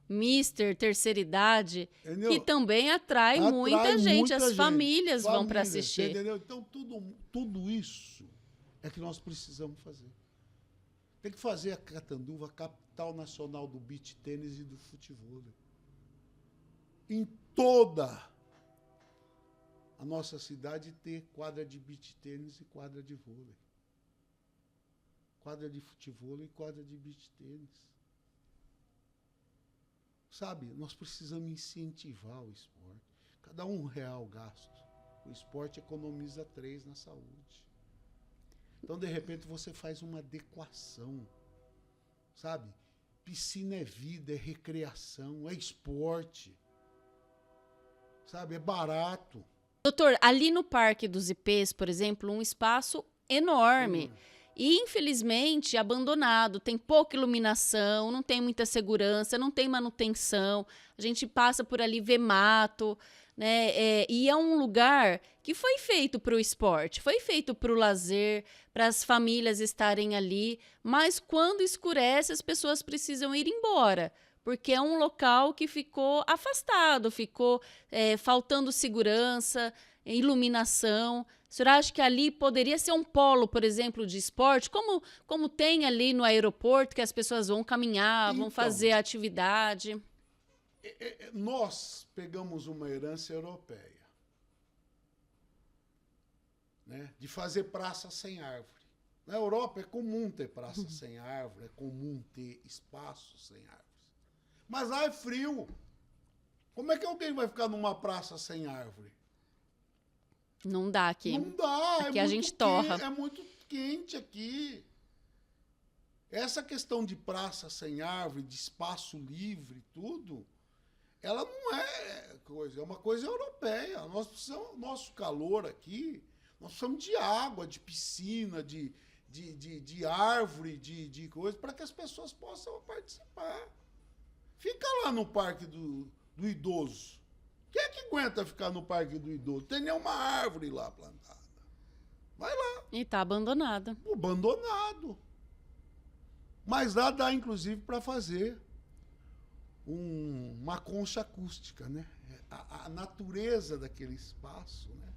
A: Mister terceira idade,
B: entendeu?
A: Que também atrai muita gente. As famílias vão para assistir.
B: Entendeu? Então, tudo isso é que nós precisamos fazer. Tem que fazer a Catanduva a capital nacional do beach tênis e do futebol. Em toda a nossa cidade ter quadra de beach tênis e quadra de vôlei. Quadra de futebol e quadra de beach tênis. Sabe, nós precisamos incentivar o esporte. Cada R$1 gasto, o esporte economiza 3 na saúde. Então, de repente, você faz uma adequação. Sabe? Piscina é vida, é recreação, é esporte. Sabe? É barato.
A: Doutor, ali no Parque dos Ipês, por exemplo, um espaço enorme. E, infelizmente, abandonado, tem pouca iluminação, não tem muita segurança, não tem manutenção, a gente passa por ali, vê mato, né? E é um lugar que foi feito para o esporte, foi feito para o lazer, para as famílias estarem ali, mas quando escurece, as pessoas precisam ir embora, porque é um local que ficou afastado, ficou faltando segurança, iluminação. O senhor acha que ali poderia ser um polo, por exemplo, de esporte, como tem ali no aeroporto, que as pessoas vão caminhar, vão fazer atividade?
B: Nós pegamos uma herança europeia, né, de fazer praça sem árvore. Na Europa é comum ter praça sem árvore, é comum ter espaço sem árvores. Mas lá é frio. Como é que alguém vai ficar numa praça sem árvore?
A: Não dá aqui.
B: Não dá.
A: Aqui a gente torra.
B: É muito quente aqui. Essa questão de praça sem árvore, de espaço livre, tudo, ela não é, coisa, é uma coisa europeia. Nós precisamos, nosso calor aqui, nós precisamos de água, de piscina, de árvore, de coisa, para que as pessoas possam participar. Fica lá no Parque do Idoso. Quem é que aguenta ficar no Parque do Idoso? Não tem nenhuma árvore lá plantada. Vai lá.
A: E está abandonada.
B: Abandonado. Mas lá dá, inclusive, para fazer uma concha acústica, né? A natureza daquele espaço, né,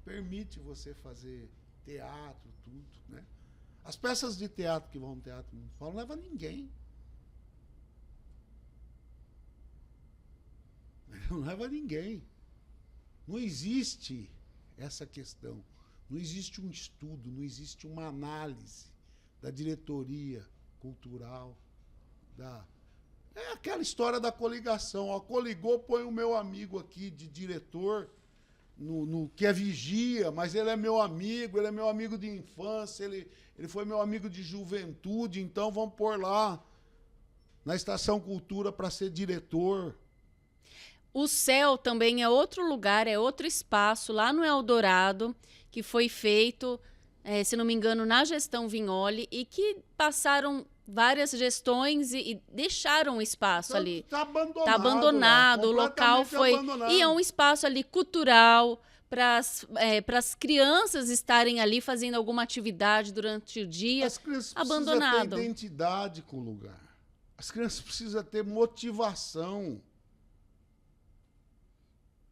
B: permite você fazer teatro, tudo, né? As peças de teatro que vão no Teatro Municipal não levam ninguém. Não leva ninguém. Não existe essa questão. Não existe um estudo, não existe uma análise da diretoria cultural, é aquela história da coligação. Ó, coligou, põe o meu amigo aqui de diretor, no que é vigia, mas ele é meu amigo, ele é meu amigo de infância, ele foi meu amigo de juventude, então vamos pôr lá na Estação Cultura para ser diretor.
A: O CEL também é outro lugar, é outro espaço lá no Eldorado, que foi feito, se não me engano, na gestão Vignoli, e que passaram várias gestões e deixaram o espaço
B: Então,
A: ali.
B: Está abandonado.
A: Está abandonado, o local foi...
B: Abandonado.
A: E é um espaço ali cultural, para as crianças estarem ali fazendo alguma atividade durante o dia.
B: As crianças
A: abandonado.
B: precisam ter identidade com o lugar. As crianças precisam ter motivação.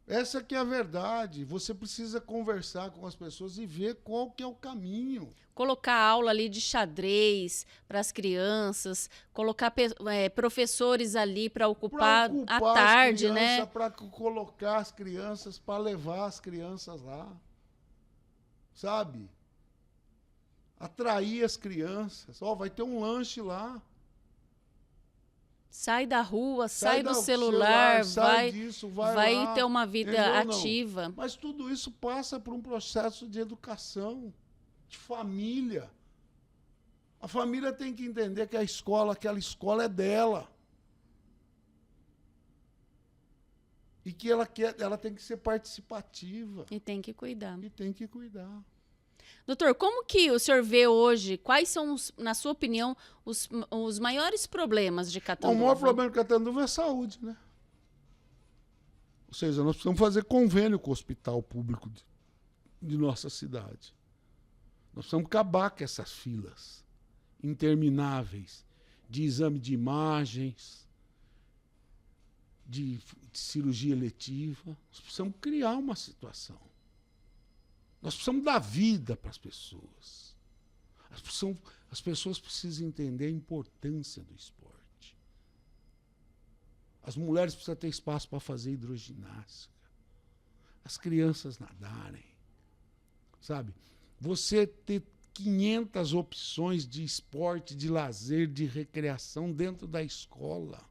B: Essa que é a verdade. Você precisa conversar com as pessoas e ver qual que é o caminho.
A: Colocar aula ali de xadrez para as crianças, colocar professores ali para ocupar à tarde, né?
B: Para colocar as crianças, para levar as crianças lá. Sabe? Atrair as crianças. Ó, vai ter um lanche lá.
A: Sai da rua, sai do celular,
B: sai disso, vai lá,
A: ter uma vida ativa.
B: Não. Mas tudo isso passa por um processo de educação, de família. A família tem que entender que aquela escola é dela. E que ela tem que ser participativa.
A: E tem que cuidar. Doutor, como que o senhor vê hoje, quais são, na sua opinião, os maiores problemas de Catanduva?
B: O maior problema de Catanduva é a saúde, né? Ou seja, nós precisamos fazer convênio com o hospital público de nossa cidade. Nós precisamos acabar com essas filas intermináveis de exame de imagens, de cirurgia eletiva. Nós precisamos criar uma situação. Nós precisamos dar vida para as pessoas. As pessoas precisam entender a importância do esporte. As mulheres precisam ter espaço para fazer hidroginástica. As crianças nadarem. Sabe? Você ter 500 opções de esporte, de lazer, de recreação dentro da escola.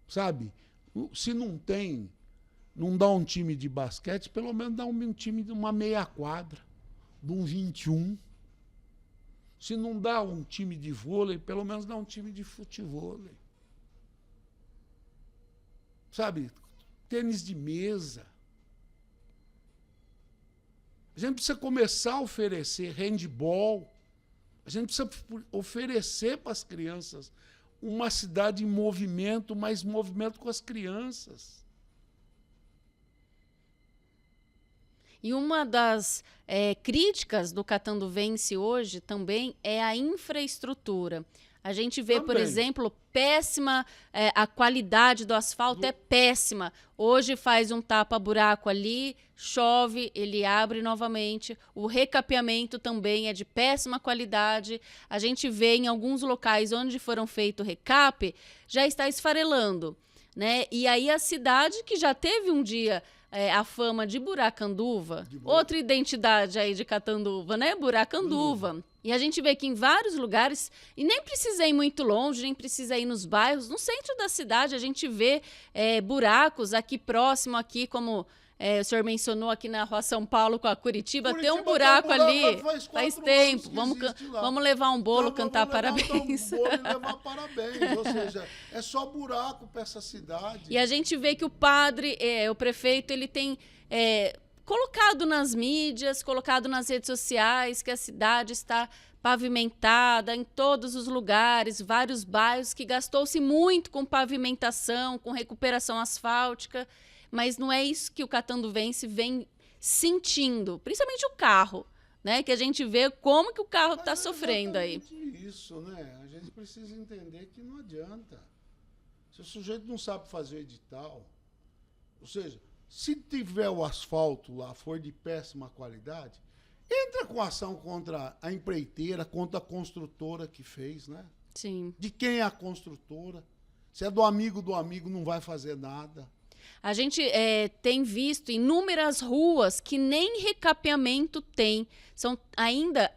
B: Sabe? Se não tem... Não dá um time de basquete, pelo menos dá um time de uma meia quadra, de um 21. Se não dá um time de vôlei, pelo menos dá um time de futevôlei. Sabe? Tênis de mesa. A gente precisa começar a oferecer handball. A gente precisa oferecer para as crianças uma cidade em movimento, mais movimento com as crianças.
A: E uma das críticas do Catanduvense hoje também é a infraestrutura. A gente vê, por exemplo, péssima, a qualidade do asfalto é péssima. Hoje faz um tapa-buraco ali, chove, ele abre novamente. O recapeamento também é de péssima qualidade. A gente vê em alguns locais onde foram feito recape, já está esfarelando, né? E aí a cidade que já teve um dia... a fama de Buracanduva, outra identidade aí de Catanduva, né? Buracanduva. E a gente vê que em vários lugares, e nem precisa ir muito longe, nem precisa ir nos bairros, no centro da cidade a gente vê buracos aqui próximo, aqui como o senhor mencionou aqui na Rua São Paulo com a Curitiba, tem um
B: Curitiba
A: buraco
B: tem um
A: ali,
B: faz
A: tempo.
B: que
A: Vamos,
B: existe lá.
A: vamos levar um bolo,
B: Então,
A: cantar
B: vamos levar
A: parabéns.
B: Um bolo e levar parabéns. Ou seja, é só buraco para essa cidade.
A: E a gente vê que o padre, o prefeito, ele tem colocado nas mídias, colocado nas redes sociais que a cidade está pavimentada em todos os lugares, vários bairros que gastou-se muito com pavimentação, com recuperação asfáltica, mas não é isso que o catanduvense vem sentindo, principalmente o carro, né? Que a gente vê como que o carro está sofrendo aí.
B: Isso, né? A gente precisa entender que não adianta. Se o sujeito não sabe fazer edital, ou seja, se tiver o asfalto lá, for de péssima qualidade, entra com ação contra a empreiteira, contra a construtora que fez, né?
A: Sim.
B: De quem é a construtora? Se é do amigo, não vai fazer nada.
A: A gente tem visto inúmeras ruas que nem recapeamento tem. São ainda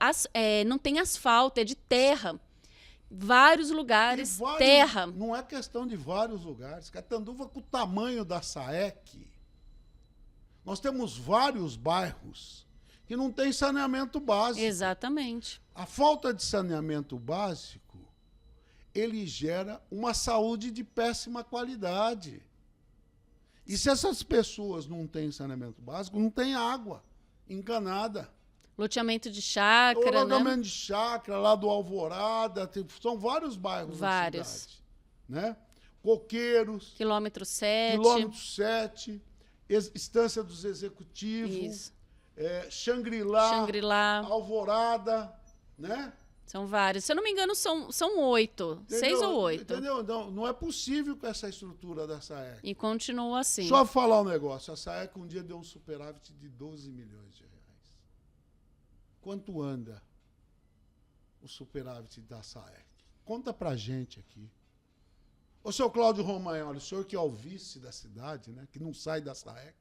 A: não tem asfalto, é de terra. Vários lugares, terra.
B: Não é questão de vários lugares. Catanduva, com o tamanho da SAEC, nós temos vários bairros que não tem saneamento básico.
A: Exatamente.
B: A falta de saneamento básico, ele gera uma saúde de péssima qualidade. E se essas pessoas não têm saneamento básico, não tem água encanada.
A: Loteamento de chácara,
B: Loteamento de chácara, lá do Alvorada, são vários bairros na cidade. Né? Coqueiros.
A: Quilômetro 7.
B: Quilômetro 7. Estância dos Executivos. Xangri-Lá. Alvorada. Né?
A: São vários. Se eu não me engano, são 8. Entendeu? 6 ou 8.
B: Entendeu? Não é possível com essa estrutura da SAEC.
A: E continua assim.
B: Só falar um negócio. A SAEC um dia deu um superávit de 12 milhões de reais. Quanto anda o superávit da SAEC? Conta pra gente aqui. Ô, seu Cláudio Romagnoli, o senhor que é o vice da cidade, né? Que não sai da SAEC,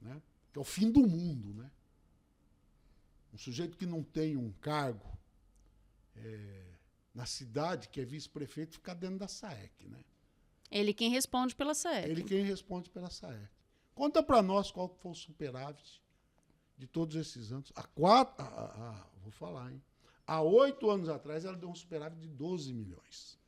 B: né? Que é o fim do mundo, né? Um sujeito que não tem um cargo na cidade, que é vice-prefeito, fica dentro da SAEC, né?
A: Ele quem responde pela SAEC.
B: Ele quem responde pela SAEC. Conta para nós qual foi o superávit de todos esses anos. Vou falar, hein? Há 8 anos atrás, ela deu um superávit de 12 milhões.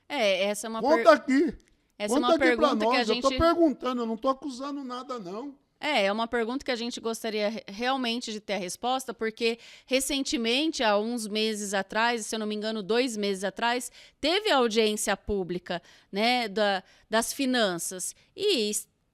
A: Essa é uma
B: Conta aqui.
A: Essa
B: Conta
A: é uma
B: aqui
A: pergunta
B: pra nós.
A: que a gente...
B: Eu tô perguntando, eu não tô acusando nada, não.
A: É uma pergunta que a gente gostaria realmente de ter a resposta, porque recentemente, há uns meses atrás, se eu não me engano, 2 meses atrás, teve a audiência pública, né, das finanças e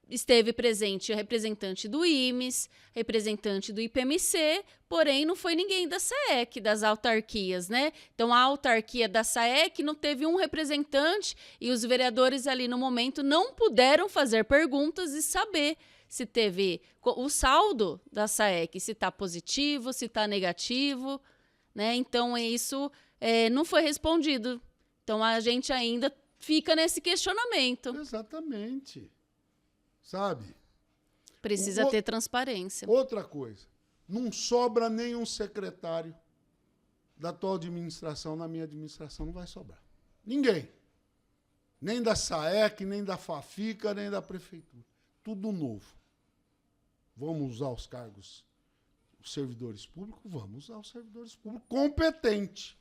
A: esteve presente o representante do IMES, representante do IPMC, porém não foi ninguém da SAEC, das autarquias, né? Então a autarquia da SAEC não teve um representante e os vereadores ali no momento não puderam fazer perguntas e saber se teve o saldo da SAEC, se está positivo, se está negativo, né? Então isso não foi respondido. Então a gente ainda fica nesse questionamento.
B: Exatamente. Sabe?
A: Precisa ter transparência.
B: Outra coisa, não sobra nenhum secretário da atual administração, na minha administração não vai sobrar. Ninguém. Nem da SAEC, nem da FAFICA, nem da prefeitura. Tudo novo. Vamos usar os cargos, os servidores públicos? Vamos usar os servidores públicos competentes,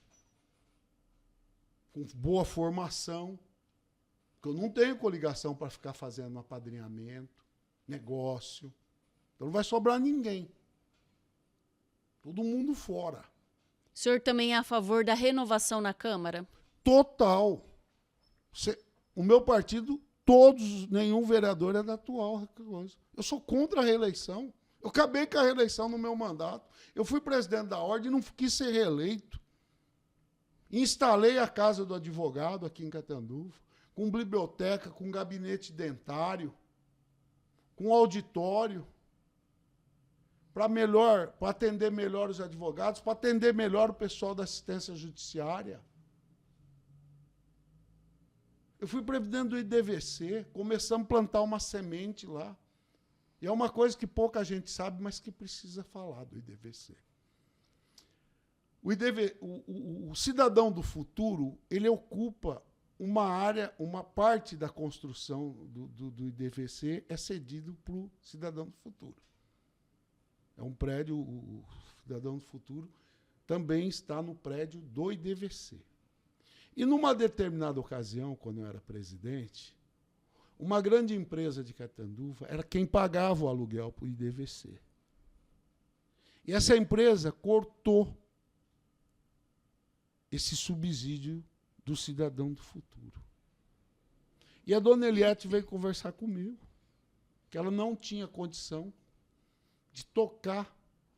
B: com boa formação, porque eu não tenho coligação para ficar fazendo apadrinhamento, negócio. Então não vai sobrar ninguém. Todo mundo fora.
A: O senhor também é a favor da renovação na Câmara?
B: Total. O meu partido, nenhum vereador é da atual coisa. Eu sou contra a reeleição. Eu acabei com a reeleição no meu mandato. Eu fui presidente da ordem e não quis ser reeleito. Instalei a Casa do Advogado aqui em Catanduva, com biblioteca, com gabinete dentário, com auditório, para atender melhor os advogados, para atender melhor o pessoal da assistência judiciária. Eu fui presidente do IDVC, começamos a plantar uma semente lá. E é uma coisa que pouca gente sabe, mas que precisa falar do IDVC. O cidadão do futuro, ele ocupa uma parte da construção do IDVC é cedido para o Cidadão do Futuro. É um prédio, o Cidadão do Futuro também está no prédio do IDVC. E numa determinada ocasião, quando eu era presidente, uma grande empresa de Catanduva era quem pagava o aluguel para o IDVC. E essa empresa cortou esse subsídio do Cidadão do Futuro. E a dona Eliette veio conversar comigo, que ela não tinha condição de tocar,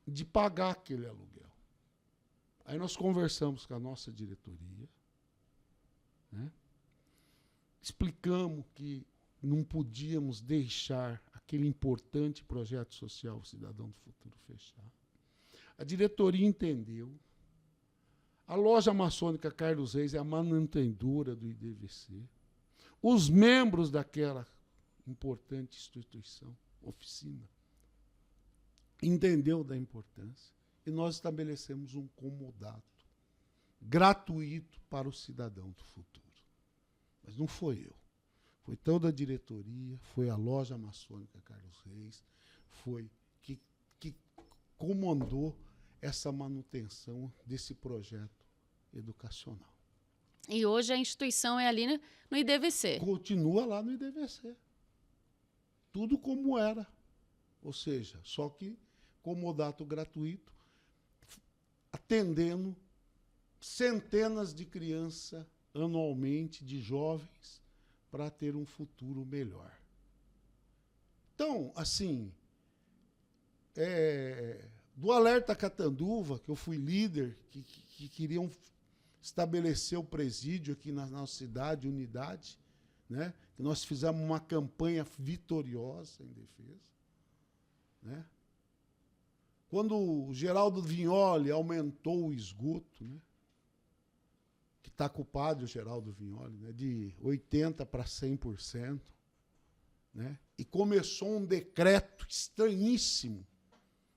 B: de pagar aquele aluguel. Aí nós conversamos com a nossa diretoria, né? Explicamos que não podíamos deixar aquele importante projeto social Cidadão do Futuro fechar. A diretoria entendeu. A loja maçônica Carlos Reis é a mantenedora do IDVC. Os membros daquela importante instituição, oficina, entendeu da importância e nós estabelecemos um comodato gratuito para o Cidadão do Futuro. Mas não foi eu. Foi toda a diretoria, foi a loja maçônica Carlos Reis, foi que comandou essa manutenção desse projeto educacional.
A: E hoje a instituição é ali no IDVC.
B: Continua lá no IDVC. Tudo como era. Ou seja, só que comodato gratuito, atendendo centenas de crianças anualmente, de jovens, para ter um futuro melhor. Então, assim, do Alerta Catanduva, que eu fui líder, que queriam estabelecer o presídio aqui na nossa cidade, unidade, né? Que nós fizemos uma campanha vitoriosa em defesa, né? Quando o Geraldo Vignoli aumentou o esgoto, né? Que está culpado o Geraldo Vignoli, né? De 80% para 100%, né? E começou um decreto estranhíssimo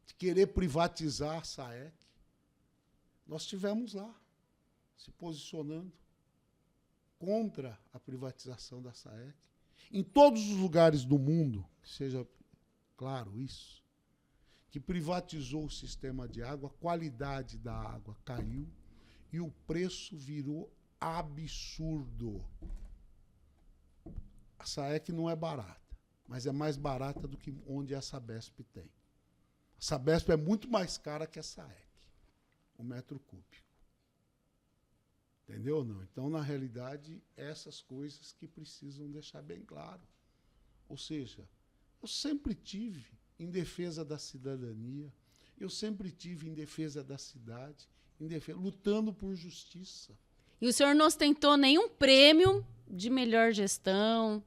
B: de querer privatizar a SAEC. Nós estivemos lá, se posicionando contra a privatização da SAEC. Em todos os lugares do mundo, que seja claro isso, que privatizou o sistema de água, a qualidade da água caiu e o preço virou absurdo. A SAEC não é barata, mas é mais barata do que onde a Sabesp tem. A Sabesp é muito mais cara que a SAEC, o metro cúbico. Entendeu ou não? Então, na realidade, essas coisas que precisam deixar bem claro. Ou seja, eu sempre tive em defesa da cidadania, eu sempre tive em defesa da cidade, lutando por justiça.
A: E o senhor não ostentou nenhum prêmio de melhor gestão?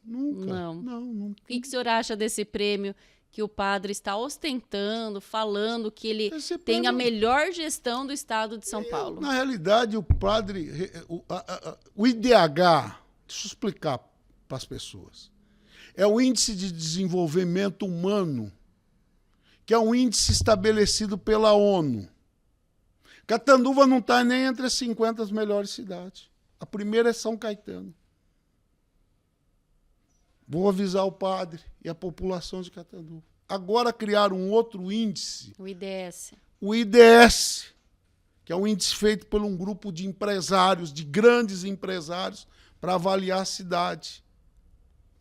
B: Nunca.
A: Não. O que o senhor acha desse prêmio que o padre está ostentando, falando que ele tem a melhor gestão do estado de São Paulo?
B: Na realidade, o padre, o IDH, deixa eu explicar para as pessoas, é o Índice de Desenvolvimento Humano, que é um índice estabelecido pela ONU. Catanduva não está nem entre as 50 melhores cidades. A primeira é São Caetano. Vou avisar o padre e a população de Catanduva. Agora criaram um outro índice.
A: O IDS.
B: O IDS, que é um índice feito por um grupo de empresários, de grandes empresários, para avaliar a cidade,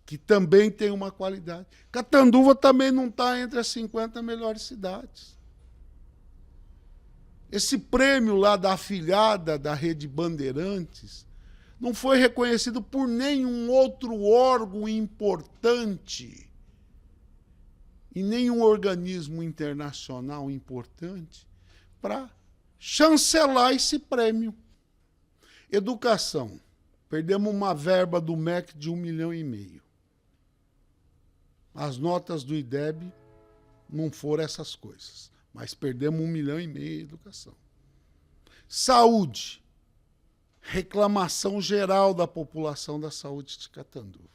B: que também tem uma qualidade. Catanduva também não está entre as 50 melhores cidades. Esse prêmio lá da afiliada da Rede Bandeirantes não foi reconhecido por nenhum outro órgão importante e nenhum organismo internacional importante para chancelar esse prêmio. Educação. Perdemos uma verba do MEC de 1,5 milhão. As notas do IDEB não foram essas coisas, mas perdemos 1,5 milhão em educação. Saúde. Reclamação geral da população da saúde de Catanduva.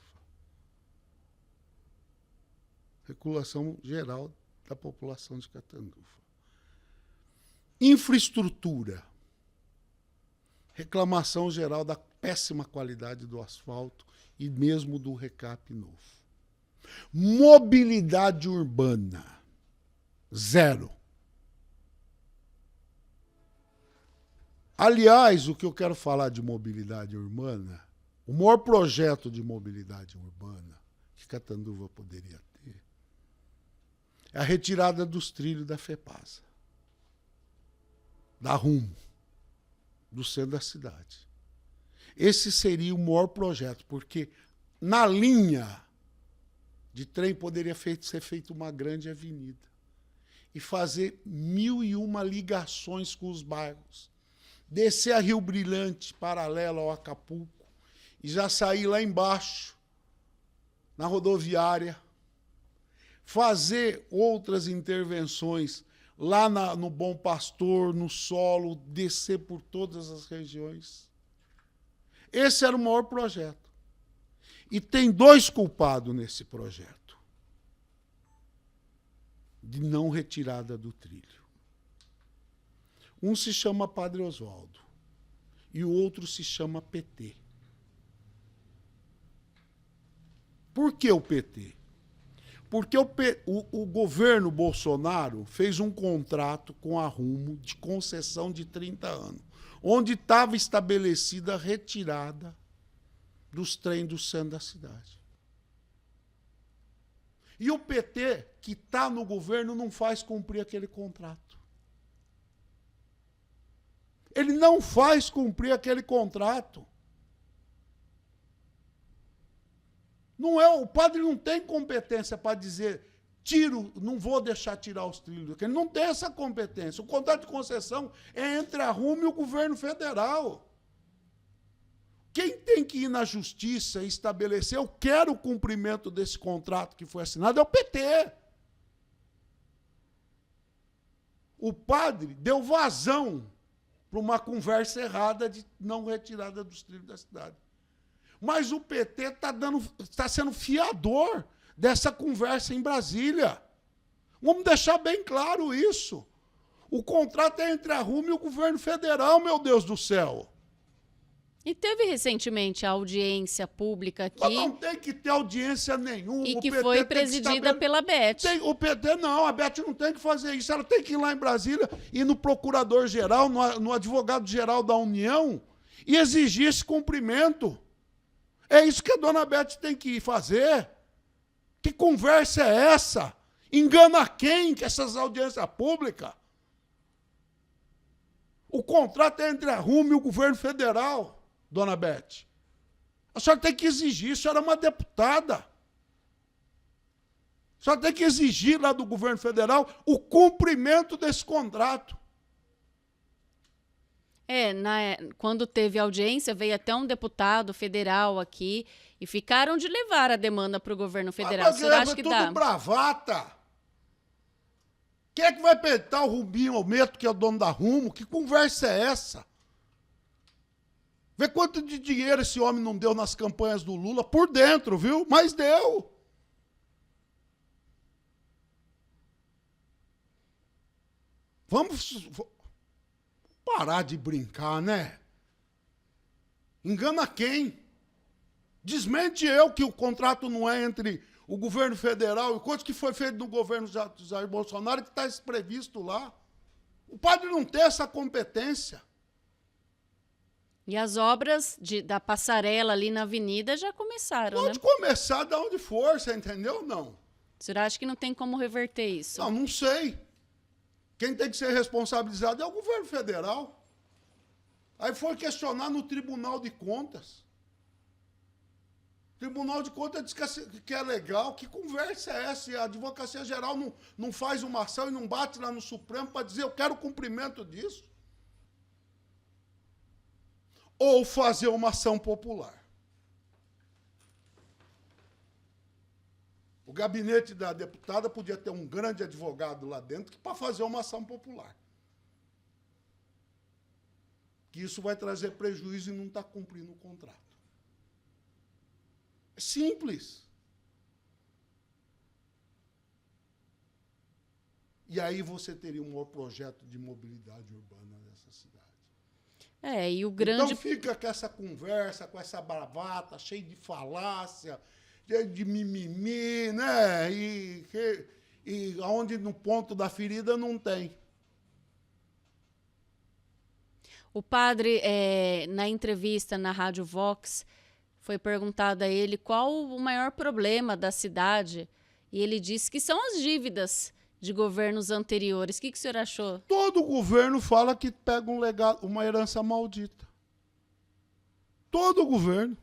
B: Reclamação geral da população de Catanduva. Infraestrutura. Reclamação geral da péssima qualidade do asfalto e mesmo do recap novo. Mobilidade urbana, zero. Aliás, o que eu quero falar de mobilidade urbana, o maior projeto de mobilidade urbana que Catanduva poderia ter é a retirada dos trilhos da FEPASA, da Rumo, do centro da cidade. Esse seria o maior projeto, porque na linha de trem poderia ser feita uma grande avenida e fazer 1001 ligações com os bairros. Descer a Rio Brilhante, paralelo ao Acapulco, e já sair lá embaixo, na rodoviária, fazer outras intervenções lá no Bom Pastor, no Solo, descer por todas as regiões. Esse era o maior projeto. E tem 2 culpados nesse projeto de não retirada do trilho. Um se chama Padre Oswaldo e o outro se chama PT. Por que o PT? Porque o governo Bolsonaro fez um contrato com a Rumo de concessão de 30 anos, onde estava estabelecida a retirada dos trens do centro da cidade. E o PT, que está no governo, não faz cumprir aquele contrato. Ele não faz cumprir aquele contrato. Não é, o padre não tem competência para dizer, não vou deixar tirar os trilhos. Ele não tem essa competência. O contrato de concessão é entre a Rumo e o governo federal. Quem tem que ir na justiça e estabelecer, eu quero o cumprimento desse contrato que foi assinado, é o PT. O padre deu vazão para uma conversa errada de não retirada dos trilhos da cidade. Mas o PT está sendo fiador dessa conversa em Brasília. Vamos deixar bem claro isso. O contrato é entre a Rumo e o governo federal, meu Deus do céu.
A: E teve recentemente a audiência pública aqui.
B: Mas não tem que ter audiência nenhuma.
A: E que foi presidida pela Beth.
B: O PT não, a Beth não tem que fazer isso. Ela tem que ir lá em Brasília, ir no procurador-geral, no advogado-geral da União e exigir esse cumprimento. É isso que a dona Beth tem que ir fazer. Que conversa é essa? Engana quem que essas audiências públicas? O contrato é entre a Rumo e o governo federal, dona Beth. A senhora tem que exigir, a senhora é uma deputada. A senhora tem que exigir lá do governo federal o cumprimento desse contrato.
A: Quando teve audiência, veio até um deputado federal aqui e ficaram de levar a demanda para o governo federal. Você acha que
B: tudo
A: dá?
B: Bravata. Quem é que vai peitar o Rubinho Almeto, que é o dono da Rumo? Que conversa é essa? Vê quanto de dinheiro esse homem não deu nas campanhas do Lula, por dentro, viu? Mas deu. Vamos parar de brincar, né? Engana quem? Desmente eu que o contrato não é entre o governo federal e quanto que foi feito no governo Jair Bolsonaro que está previsto lá. O padre não tem essa competência.
A: E as obras da passarela ali na avenida já começaram,
B: Pode começar de onde for, você entendeu? Não.
A: O senhor acha que não tem como reverter isso?
B: Não sei. Quem tem que ser responsabilizado é o governo federal. Aí foi questionar no Tribunal de Contas. O Tribunal de Contas diz que é legal. Que conversa é essa? E a Advocacia Geral não faz uma ação e não bate lá no Supremo para dizer eu quero o cumprimento disso? Ou fazer uma ação popular. O gabinete da deputada podia ter um grande advogado lá dentro para fazer uma ação popular. Que isso vai trazer prejuízo e não está cumprindo o contrato. É simples. E aí você teria um maior projeto de mobilidade urbana dessa cidade.
A: E o grande...
B: Então fica com essa conversa, com essa bravata, cheio de falácia, cheio de mimimi, né? E onde no ponto da ferida não tem.
A: O padre, na entrevista na Rádio Vox, foi perguntado a ele qual o maior problema da cidade, e ele disse que são as dívidas de governos anteriores. O que o senhor achou?
B: Todo governo fala que pega um legado, uma herança maldita. Todo governo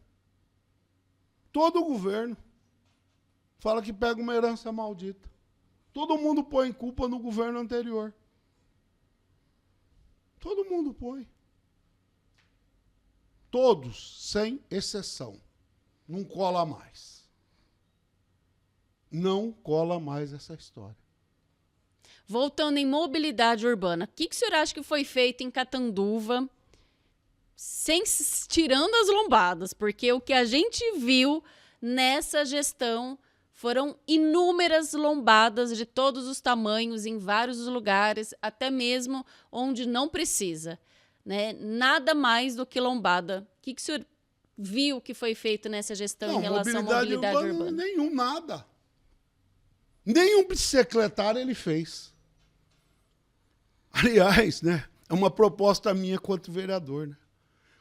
B: fala que pega uma herança maldita. Todo mundo põe culpa no governo anterior. Todo mundo põe. Todos, sem exceção. Não cola mais. Não cola mais essa história.
A: Voltando em mobilidade urbana, o que o senhor acha que foi feito em Catanduva, tirando as lombadas? Porque o que a gente viu nessa gestão foram inúmeras lombadas de todos os tamanhos, em vários lugares, até mesmo onde não precisa, né? Nada mais do que lombada. O que o senhor viu que foi feito nessa gestão em relação à mobilidade urbana?
B: Nenhum, nada. Nenhum bicicletário ele fez. Aliás, né, é uma proposta minha quanto vereador, né?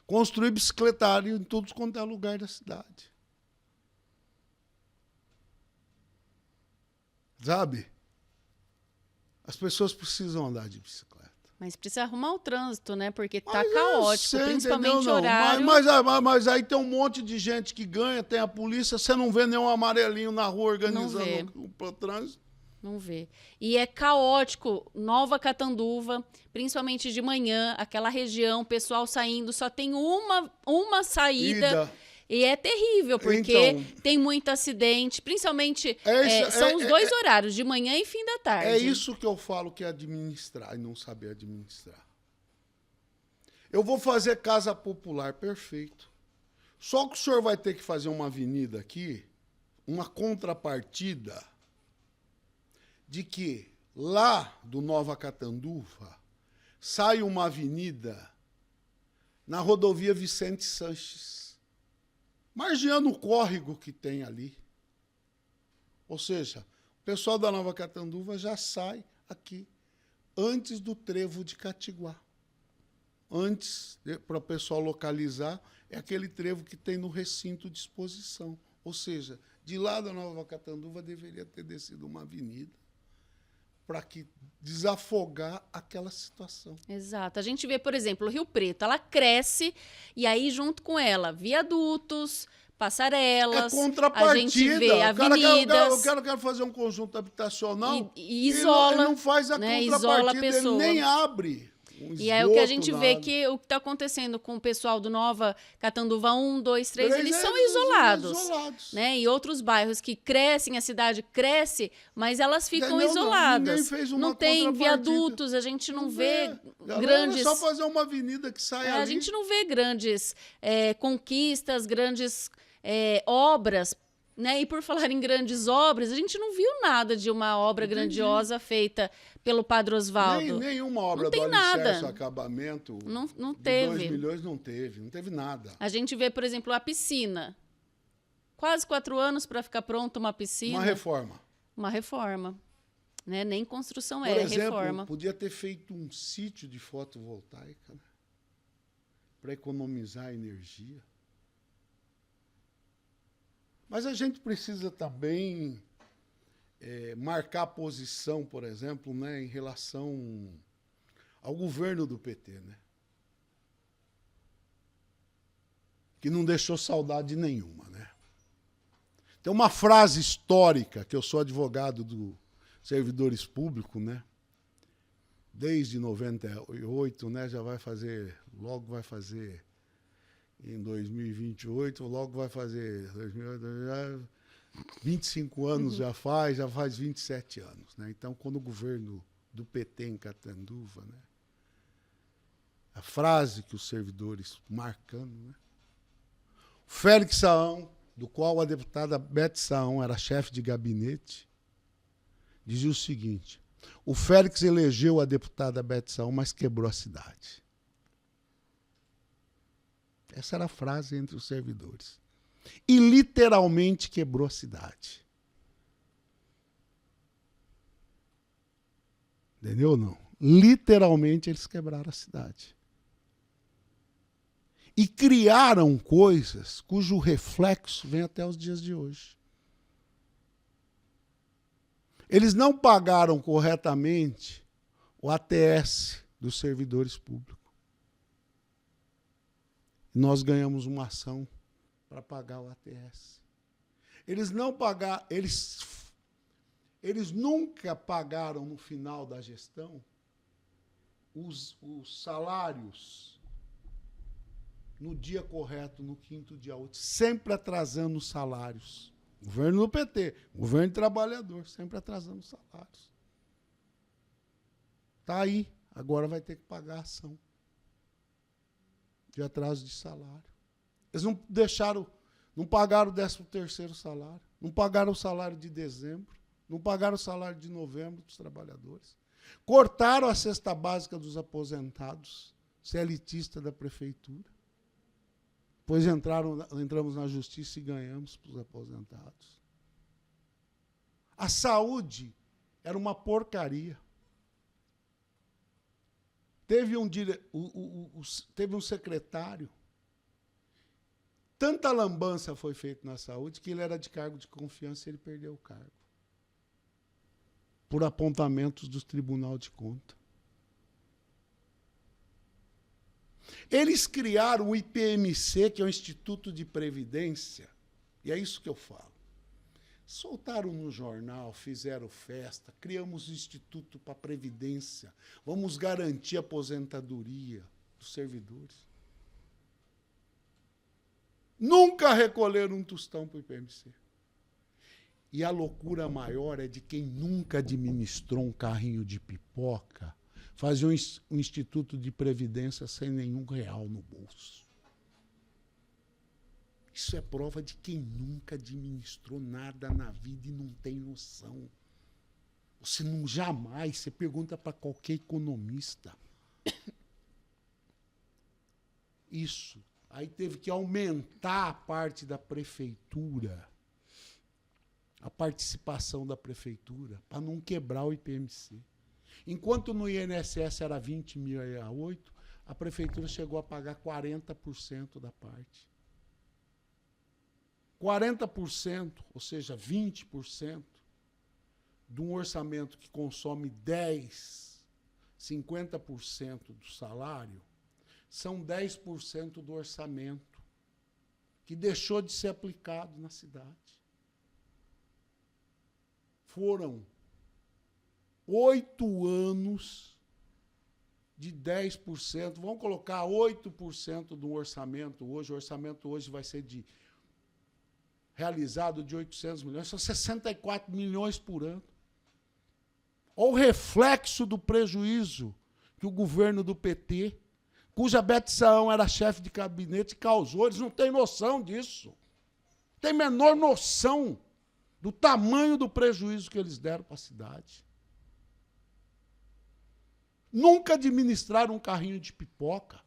B: Construir bicicletário em todos quanto é lugar da cidade. Sabe? As pessoas precisam andar de bicicleta.
A: Mas precisa arrumar o trânsito, né? Porque tá caótico, principalmente
B: entendeu,
A: horário.
B: Mas aí tem um monte de gente que ganha, tem a polícia, você não vê nenhum amarelinho na rua organizando o trânsito.
A: Não vê. E é caótico, Nova Catanduva, principalmente de manhã, aquela região, pessoal saindo, só tem uma saída. E é terrível, porque tem muito acidente, principalmente são os dois horários, de manhã e fim da tarde.
B: É isso que eu falo que é administrar e não saber administrar. Eu vou fazer casa popular, perfeito. Só que o senhor vai ter que fazer uma avenida aqui, uma contrapartida, de que lá do Nova Catanduva sai uma avenida na rodovia Vicente Sanches, margeando o córrego que tem ali. Ou seja, o pessoal da Nova Catanduva já sai aqui, antes do trevo de Catiguá. Antes, para o pessoal localizar, é aquele trevo que tem no recinto de exposição. Ou seja, de lá da Nova Catanduva deveria ter descido uma avenida para que desafogar aquela situação.
A: Exato. A gente vê, por exemplo, o Rio Preto, ela cresce e aí junto com ela, viadutos, passarelas,
B: é contrapartida.
A: A gente vê avenidas.
B: O cara fazer um conjunto habitacional
A: e isola,
B: ele não faz a contrapartida,
A: isola a pessoa.
B: Ele nem abre.
A: E é o que a gente vê que o que está acontecendo com o pessoal do Nova Catanduva 1, 2, 3, eles são isolados. Né? E outros bairros que crescem, a cidade cresce, mas elas ficam isoladas. Não tem viadutos, a gente não vê grandes...
B: É só fazer uma avenida que sai ali.
A: A gente não vê grandes conquistas, grandes obras. Né? E por falar em grandes obras, a gente não viu nada de uma obra grandiosa feita pelo Padre Osvaldo.
B: Nenhuma obra do alicerce, acabamento.
A: Não teve.
B: 2 milhões não teve nada.
A: A gente vê, por exemplo, a piscina. Quase 4 anos para ficar pronta uma piscina.
B: Uma reforma.
A: Né? Nem construção
B: por exemplo,
A: reforma.
B: Podia ter feito um sítio de fotovoltaica, né? Para economizar energia. Mas a gente precisa também marcar posição, por exemplo, né, em relação ao governo do PT, né? Que não deixou saudade nenhuma, né? Tem uma frase histórica, que eu sou advogado dos servidores públicos, né? Desde 98, né, logo vai fazer em 2028, logo vai fazer 25 anos já faz 27 anos. Né? Então, quando o governo do PT em Catanduva, né? A frase que os servidores marcando, né? O Félix Saão, do qual a deputada Beth Saão era chefe de gabinete, dizia o seguinte: o Félix elegeu a deputada Beth Saão, mas quebrou a cidade. Essa era a frase entre os servidores. E literalmente quebrou a cidade. Entendeu ou não? Literalmente eles quebraram a cidade. E criaram coisas cujo reflexo vem até os dias de hoje. Eles não pagaram corretamente o ATS dos servidores públicos. Nós ganhamos uma ação para pagar o ATS. Eles não pagaram, eles nunca pagaram no final da gestão os salários no dia correto, no quinto dia útil, sempre atrasando os salários. Governo do PT, governo trabalhador, sempre atrasando os salários. Está aí, agora vai ter que pagar a ação de atraso de salário. Eles não deixaram, não pagaram o 13º salário, não pagaram o salário de dezembro, não pagaram o salário de novembro dos trabalhadores. Cortaram a cesta básica dos aposentados, CLTista da prefeitura. Depois entramos na justiça e ganhamos para os aposentados. A saúde era uma porcaria. Teve um secretário. Tanta lambança foi feita na saúde que ele era de cargo de confiança e ele perdeu o cargo. Por apontamentos do Tribunal de Contas. Eles criaram o IPMC, que é o Instituto de Previdência, e é isso que eu falo. Soltaram no jornal, fizeram festa, criamos o Instituto para a Previdência, vamos garantir a aposentadoria dos servidores. Nunca recolheram um tostão para o IPMC. E a loucura maior é de quem nunca administrou um carrinho de pipoca, fazer um instituto de previdência sem nenhum real no bolso. Isso é prova de quem nunca administrou nada na vida e não tem noção. Você não jamais, você pergunta para qualquer economista. Isso. Aí teve que aumentar a parte da prefeitura, a participação da prefeitura, para não quebrar o IPMC. Enquanto no INSS era 20.008, a prefeitura chegou a pagar 40% da parte. 40%, ou seja, 20%, de um orçamento que consome 10%, 50% do salário, são 10% do orçamento que deixou de ser aplicado na cidade. Foram 8 anos de 10%, vamos colocar 8% do orçamento hoje. O orçamento hoje vai ser realizado de 800 milhões, são 64 milhões por ano. Olha o reflexo do prejuízo que o governo do PT, cuja Bete Saão era chefe de gabinete, causou. Eles não têm noção disso. Não têm menor noção do tamanho do prejuízo que eles deram para a cidade. Nunca administraram um carrinho de pipoca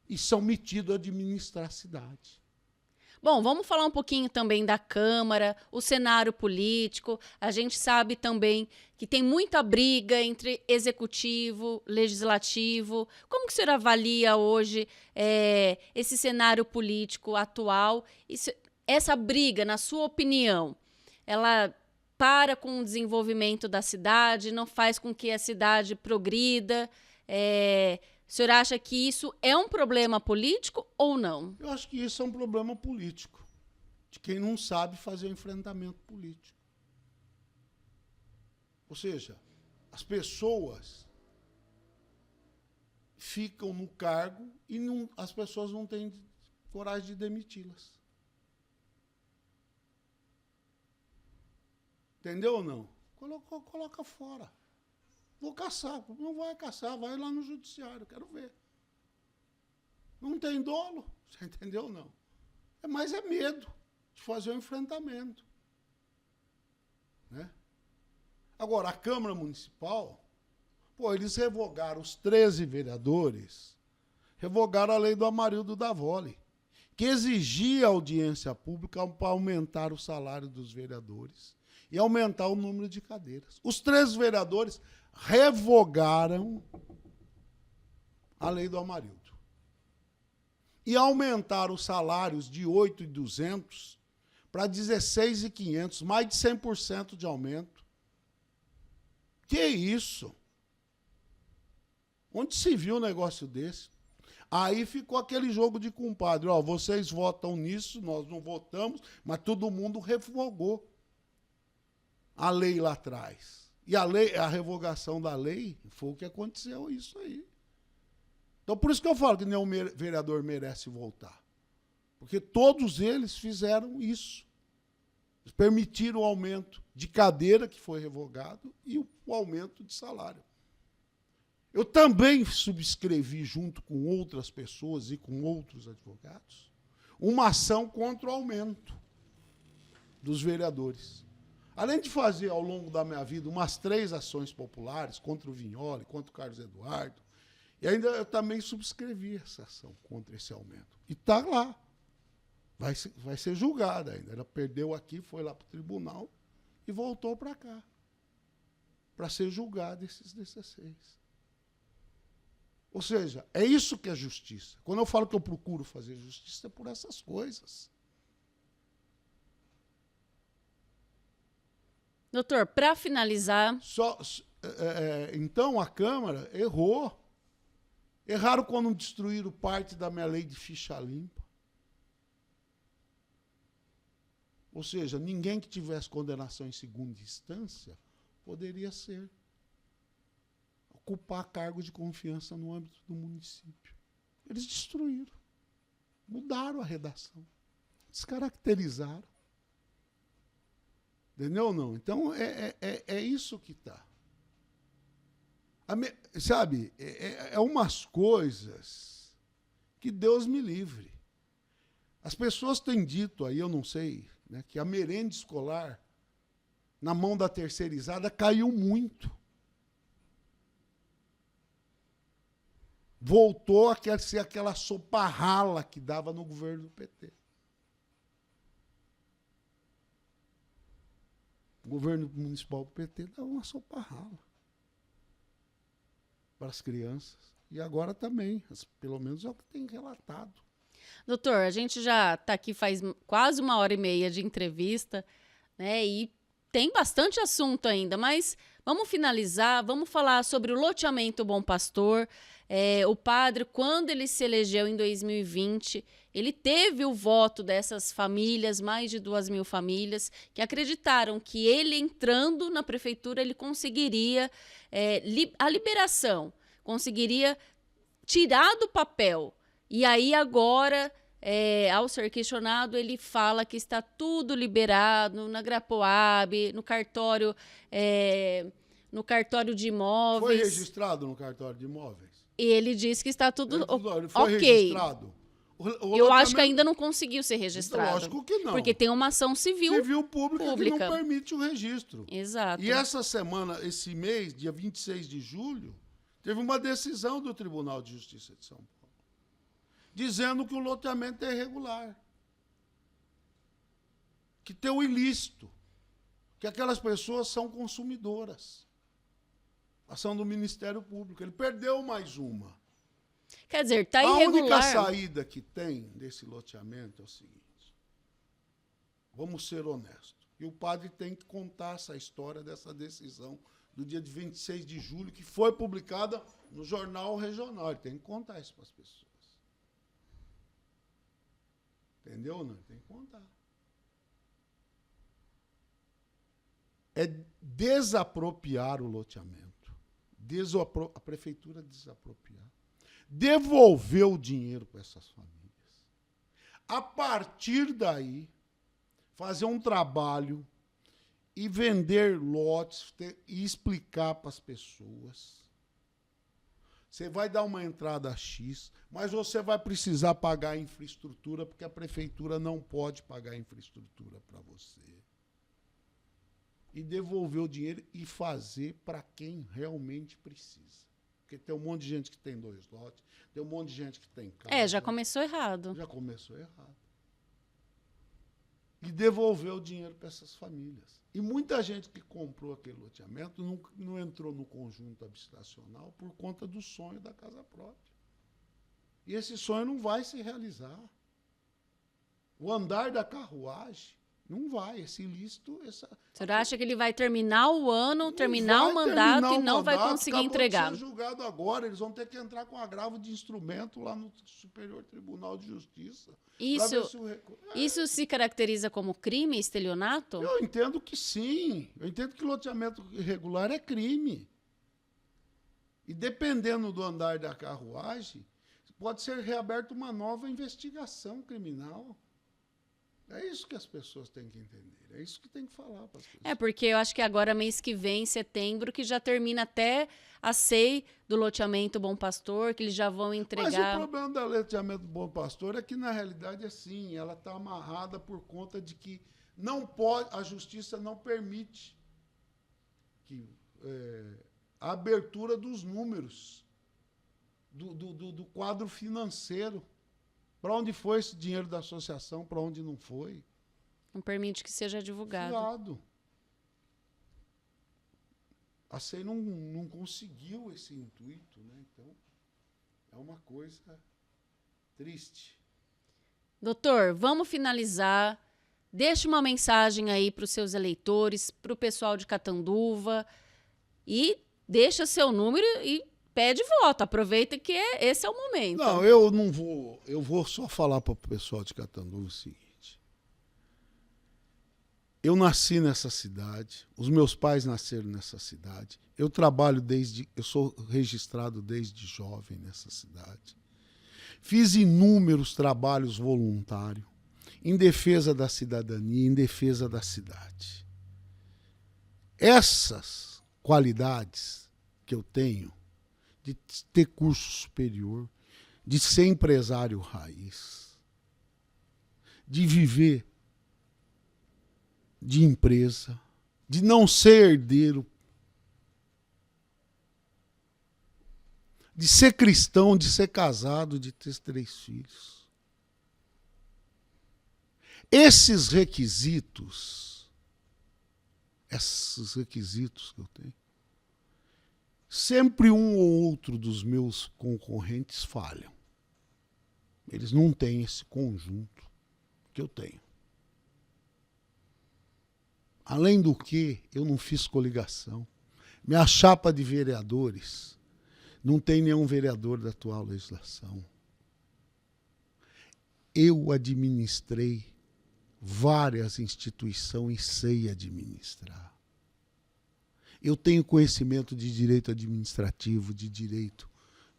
B: e são metidos a administrar a cidade.
A: Bom, vamos falar um pouquinho também da Câmara, o cenário político. A gente sabe também que tem muita briga entre executivo, legislativo. Como que o senhor avalia hoje esse cenário político atual? Essa briga, na sua opinião, ela para com o desenvolvimento da cidade, não faz com que a cidade progrida? O senhor acha que isso é um problema político ou não?
B: Eu acho que isso é um problema político, de quem não sabe fazer o enfrentamento político. Ou seja, as pessoas ficam no cargo e as pessoas não têm coragem de demiti-las. Entendeu ou não? Coloca fora. Vou caçar. Não vai caçar, vai lá no judiciário, quero ver. Não tem dolo, você entendeu ou não? Mas é medo de fazer o enfrentamento. Né? Agora, a Câmara Municipal, eles revogaram os 13 vereadores revogaram a lei do Amarildo Davoli, que exigia audiência pública para aumentar o salário dos vereadores e aumentar o número de cadeiras. Os 3 vereadores revogaram a lei do Amarildo e aumentaram os salários de 8.200 para 16.500, mais de 100% de aumento. Que isso? Onde se viu um negócio desse? Aí ficou aquele jogo de compadre. Ó, vocês votam nisso, nós não votamos, mas todo mundo revogou a lei lá atrás. E a revogação da lei foi o que aconteceu, isso aí. Então, por isso que eu falo que nenhum vereador merece voltar. Porque todos eles fizeram isso. Eles permitiram o aumento de cadeira, que foi revogado, e o aumento de salário. Eu também subscrevi, junto com outras pessoas e com outros advogados, uma ação contra o aumento dos vereadores. Além de fazer, ao longo da minha vida, umas 3 ações populares contra o Vignoli, contra o Carlos Eduardo, e ainda eu também subscrevi essa ação contra esse aumento. E está lá. Vai ser julgada ainda. Ela perdeu aqui, foi lá para o tribunal e voltou para cá para ser julgada esses 16. Ou seja, é isso que é justiça. Quando eu falo que eu procuro fazer justiça, é por essas coisas.
A: Doutor, para finalizar...
B: Então, a Câmara errou. Erraram quando destruíram parte da minha lei de ficha limpa. Ou seja, ninguém que tivesse condenação em segunda instância poderia ocupar cargo de confiança no âmbito do município. Eles destruíram. Mudaram a redação. Descaracterizaram. Entendeu ou não? Então, é isso que está. Sabe, umas coisas que Deus me livre. As pessoas têm dito aí, eu não sei, né, que a merenda escolar, na mão da terceirizada, caiu muito. Voltou a ser aquela sopa rala que dava no governo do PT. O governo municipal do PT dava uma sopa rala para as crianças. E agora também, pelo menos é o que tem relatado.
A: Doutor, a gente já está aqui faz quase 1h30 de entrevista, né? E tem bastante assunto ainda, mas vamos finalizar, vamos falar sobre o loteamento Bom Pastor. O padre, quando ele se elegeu em 2020, ele teve o voto dessas famílias, mais de 2.000 famílias, que acreditaram que ele entrando na prefeitura, ele conseguiria a liberação, conseguiria tirar do papel. E aí agora, ao ser questionado, ele fala que está tudo liberado na Grapoab, no cartório de imóveis.
B: Foi registrado no cartório de imóveis?
A: Ele diz que está tudo
B: foi
A: ok.
B: Registrado?
A: Eu acho que ainda não conseguiu ser registrado.
B: Lógico que não.
A: Porque tem uma ação civil
B: pública que não permite o registro.
A: Exato.
B: E essa semana, esse mês, dia 26 de julho, teve uma decisão do Tribunal de Justiça de São Paulo, dizendo que o loteamento é irregular, que tem o ilícito, que aquelas pessoas são consumidoras. Ação do Ministério Público. Ele perdeu mais uma.
A: Quer dizer, está irregular.
B: A única saída que tem desse loteamento é o seguinte: vamos ser honestos. E o padre tem que contar essa história dessa decisão do dia de 26 de julho, que foi publicada no Jornal Regional. Ele tem que contar isso para as pessoas. Entendeu? Não, tem que contar. É desapropriar o loteamento. A prefeitura desapropriar. Devolver o dinheiro para essas famílias. A partir daí, fazer um trabalho e vender lotes e explicar para as pessoas. Você vai dar uma entrada X, mas você vai precisar pagar a infraestrutura, porque a prefeitura não pode pagar a infraestrutura para você. E devolver o dinheiro e fazer para quem realmente precisa. Porque tem um monte de gente que tem 2 lotes, tem um monte de gente que tem casa.
A: Já começou errado.
B: Já começou errado. E devolveu o dinheiro para essas famílias. E muita gente que comprou aquele loteamento não entrou no conjunto habitacional por conta do sonho da casa própria. E esse sonho não vai se realizar. O andar da carruagem não vai. Esse ilícito...
A: Você acha que ele vai terminar o ano, terminar o mandato e não vai conseguir entregar?
B: Acabou de ser julgado agora. Eles vão ter que entrar com agravo de instrumento lá no Superior Tribunal de Justiça.
A: Isso se caracteriza como crime, estelionato?
B: Eu entendo que sim. Eu entendo que loteamento irregular é crime. E dependendo do andar da carruagem, pode ser reaberta uma nova investigação criminal. É isso que as pessoas têm que entender. É isso que tem que falar para as pessoas.
A: Porque eu acho que agora, mês que vem, setembro, que já termina até a SEI do loteamento Bom Pastor, que eles já vão entregar...
B: Mas o problema do loteamento Bom Pastor é que, na realidade, assim, ela está amarrada por conta de que não pode, a justiça não permite que, a abertura dos números do quadro financeiro. Para onde foi esse dinheiro da associação, para onde não foi?
A: Não permite que seja divulgado.
B: A SEI não conseguiu esse intuito, né? Então, é uma coisa triste.
A: Doutor, vamos finalizar. Deixe uma mensagem aí para os seus eleitores, para o pessoal de Catanduva, e deixa seu número e pede voto. Aproveita que esse é o momento.
B: Não, eu não vou. Eu vou só falar para o pessoal de Catanduva o seguinte. Eu nasci nessa cidade, os meus pais nasceram nessa cidade. Eu sou registrado desde jovem nessa cidade. Fiz inúmeros trabalhos voluntários em defesa da cidadania, em defesa da cidade. Essas qualidades que eu tenho, de ter curso superior, de ser empresário raiz, de viver de empresa, de não ser herdeiro, de ser cristão, de ser casado, de ter 3 filhos. Esses requisitos que eu tenho, sempre um ou outro dos meus concorrentes falham. Eles não têm esse conjunto que eu tenho. Além do que, eu não fiz coligação. Minha chapa de vereadores não tem nenhum vereador da atual legislação. Eu administrei várias instituições e sei administrar. Eu tenho conhecimento de direito administrativo, de direito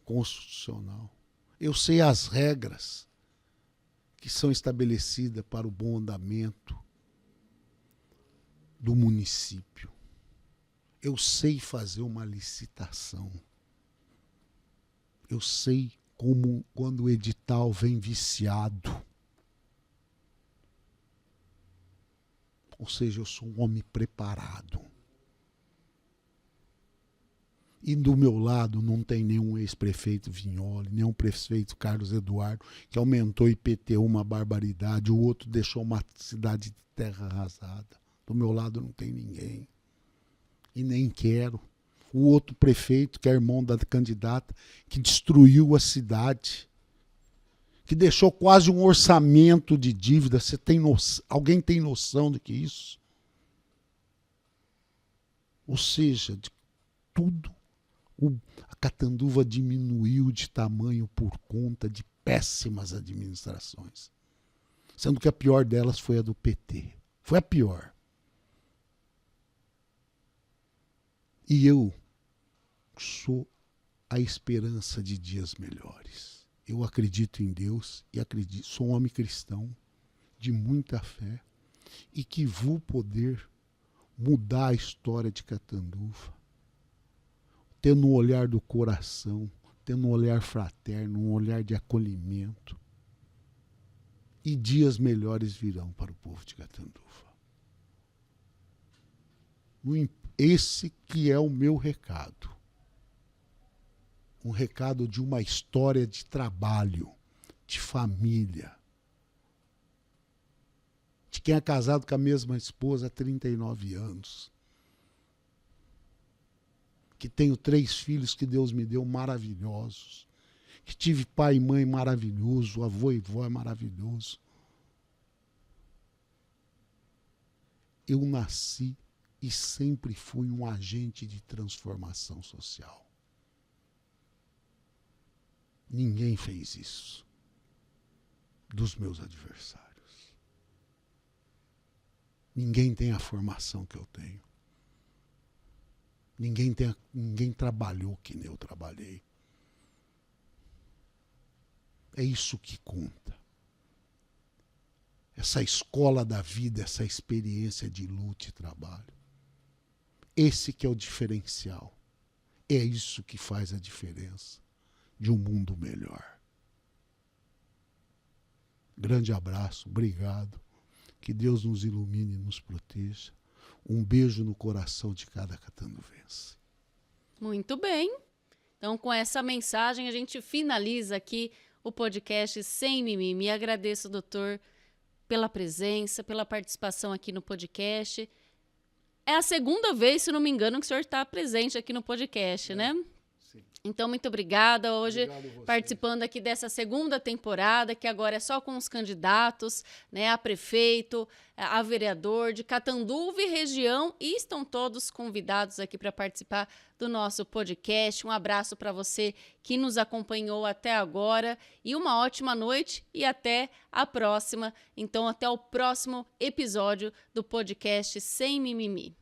B: constitucional. Eu sei as regras que são estabelecidas para o bom andamento do município. Eu sei fazer uma licitação. Eu sei como, quando o edital vem viciado. Ou seja, eu sou um homem preparado. E do meu lado não tem nenhum ex-prefeito Vignoli, nenhum prefeito Carlos Eduardo, que aumentou o IPTU uma barbaridade, o outro deixou uma cidade de terra arrasada. Do meu lado não tem ninguém. E nem quero. O outro prefeito, que é irmão da candidata, que destruiu a cidade, que deixou quase um orçamento de dívida. Alguém tem noção do que isso? Ou seja, de tudo, a Catanduva diminuiu de tamanho por conta de péssimas administrações. Sendo que a pior delas foi a do PT. Foi a pior. E eu sou a esperança de dias melhores. Eu acredito em Deus e sou um homem cristão de muita fé e que vou poder mudar a história de Catanduva, tendo um olhar do coração, tendo um olhar fraterno, um olhar de acolhimento. E dias melhores virão para o povo de Catanduva. Esse que é o meu recado. um recado de uma história de trabalho, de família. De quem é casado com a mesma esposa há 39 anos. Que tenho 3 filhos que Deus me deu maravilhosos. Que tive pai e mãe maravilhoso, avô e vó maravilhoso. Eu nasci e sempre fui um agente de transformação social. Ninguém fez isso dos meus adversários. Ninguém tem a formação que eu tenho. Ninguém trabalhou que nem eu trabalhei. É isso que conta. Essa escola da vida, essa experiência de luta e trabalho. Esse que é o diferencial. É isso que faz a diferença de um mundo melhor. Grande abraço, obrigado. Que Deus nos ilumine e nos proteja. Um beijo no coração de cada catanduvense.
A: Muito bem. Então, com essa mensagem, a gente finaliza aqui o podcast Sem Mimimi. Agradeço, doutor, pela presença, pela participação aqui no podcast. É a segunda vez, se não me engano, que o senhor está presente aqui no podcast, né?
B: Sim.
A: Então, muito obrigada. Hoje,
B: Obrigado
A: participando aqui dessa segunda temporada, que agora é só com os candidatos, né, a prefeito, a vereador de Catanduva e região, e estão todos convidados aqui para participar do nosso podcast. Um abraço para você que nos acompanhou até agora e uma ótima noite e até a próxima. Então, até o próximo episódio do podcast Sem Mimimi.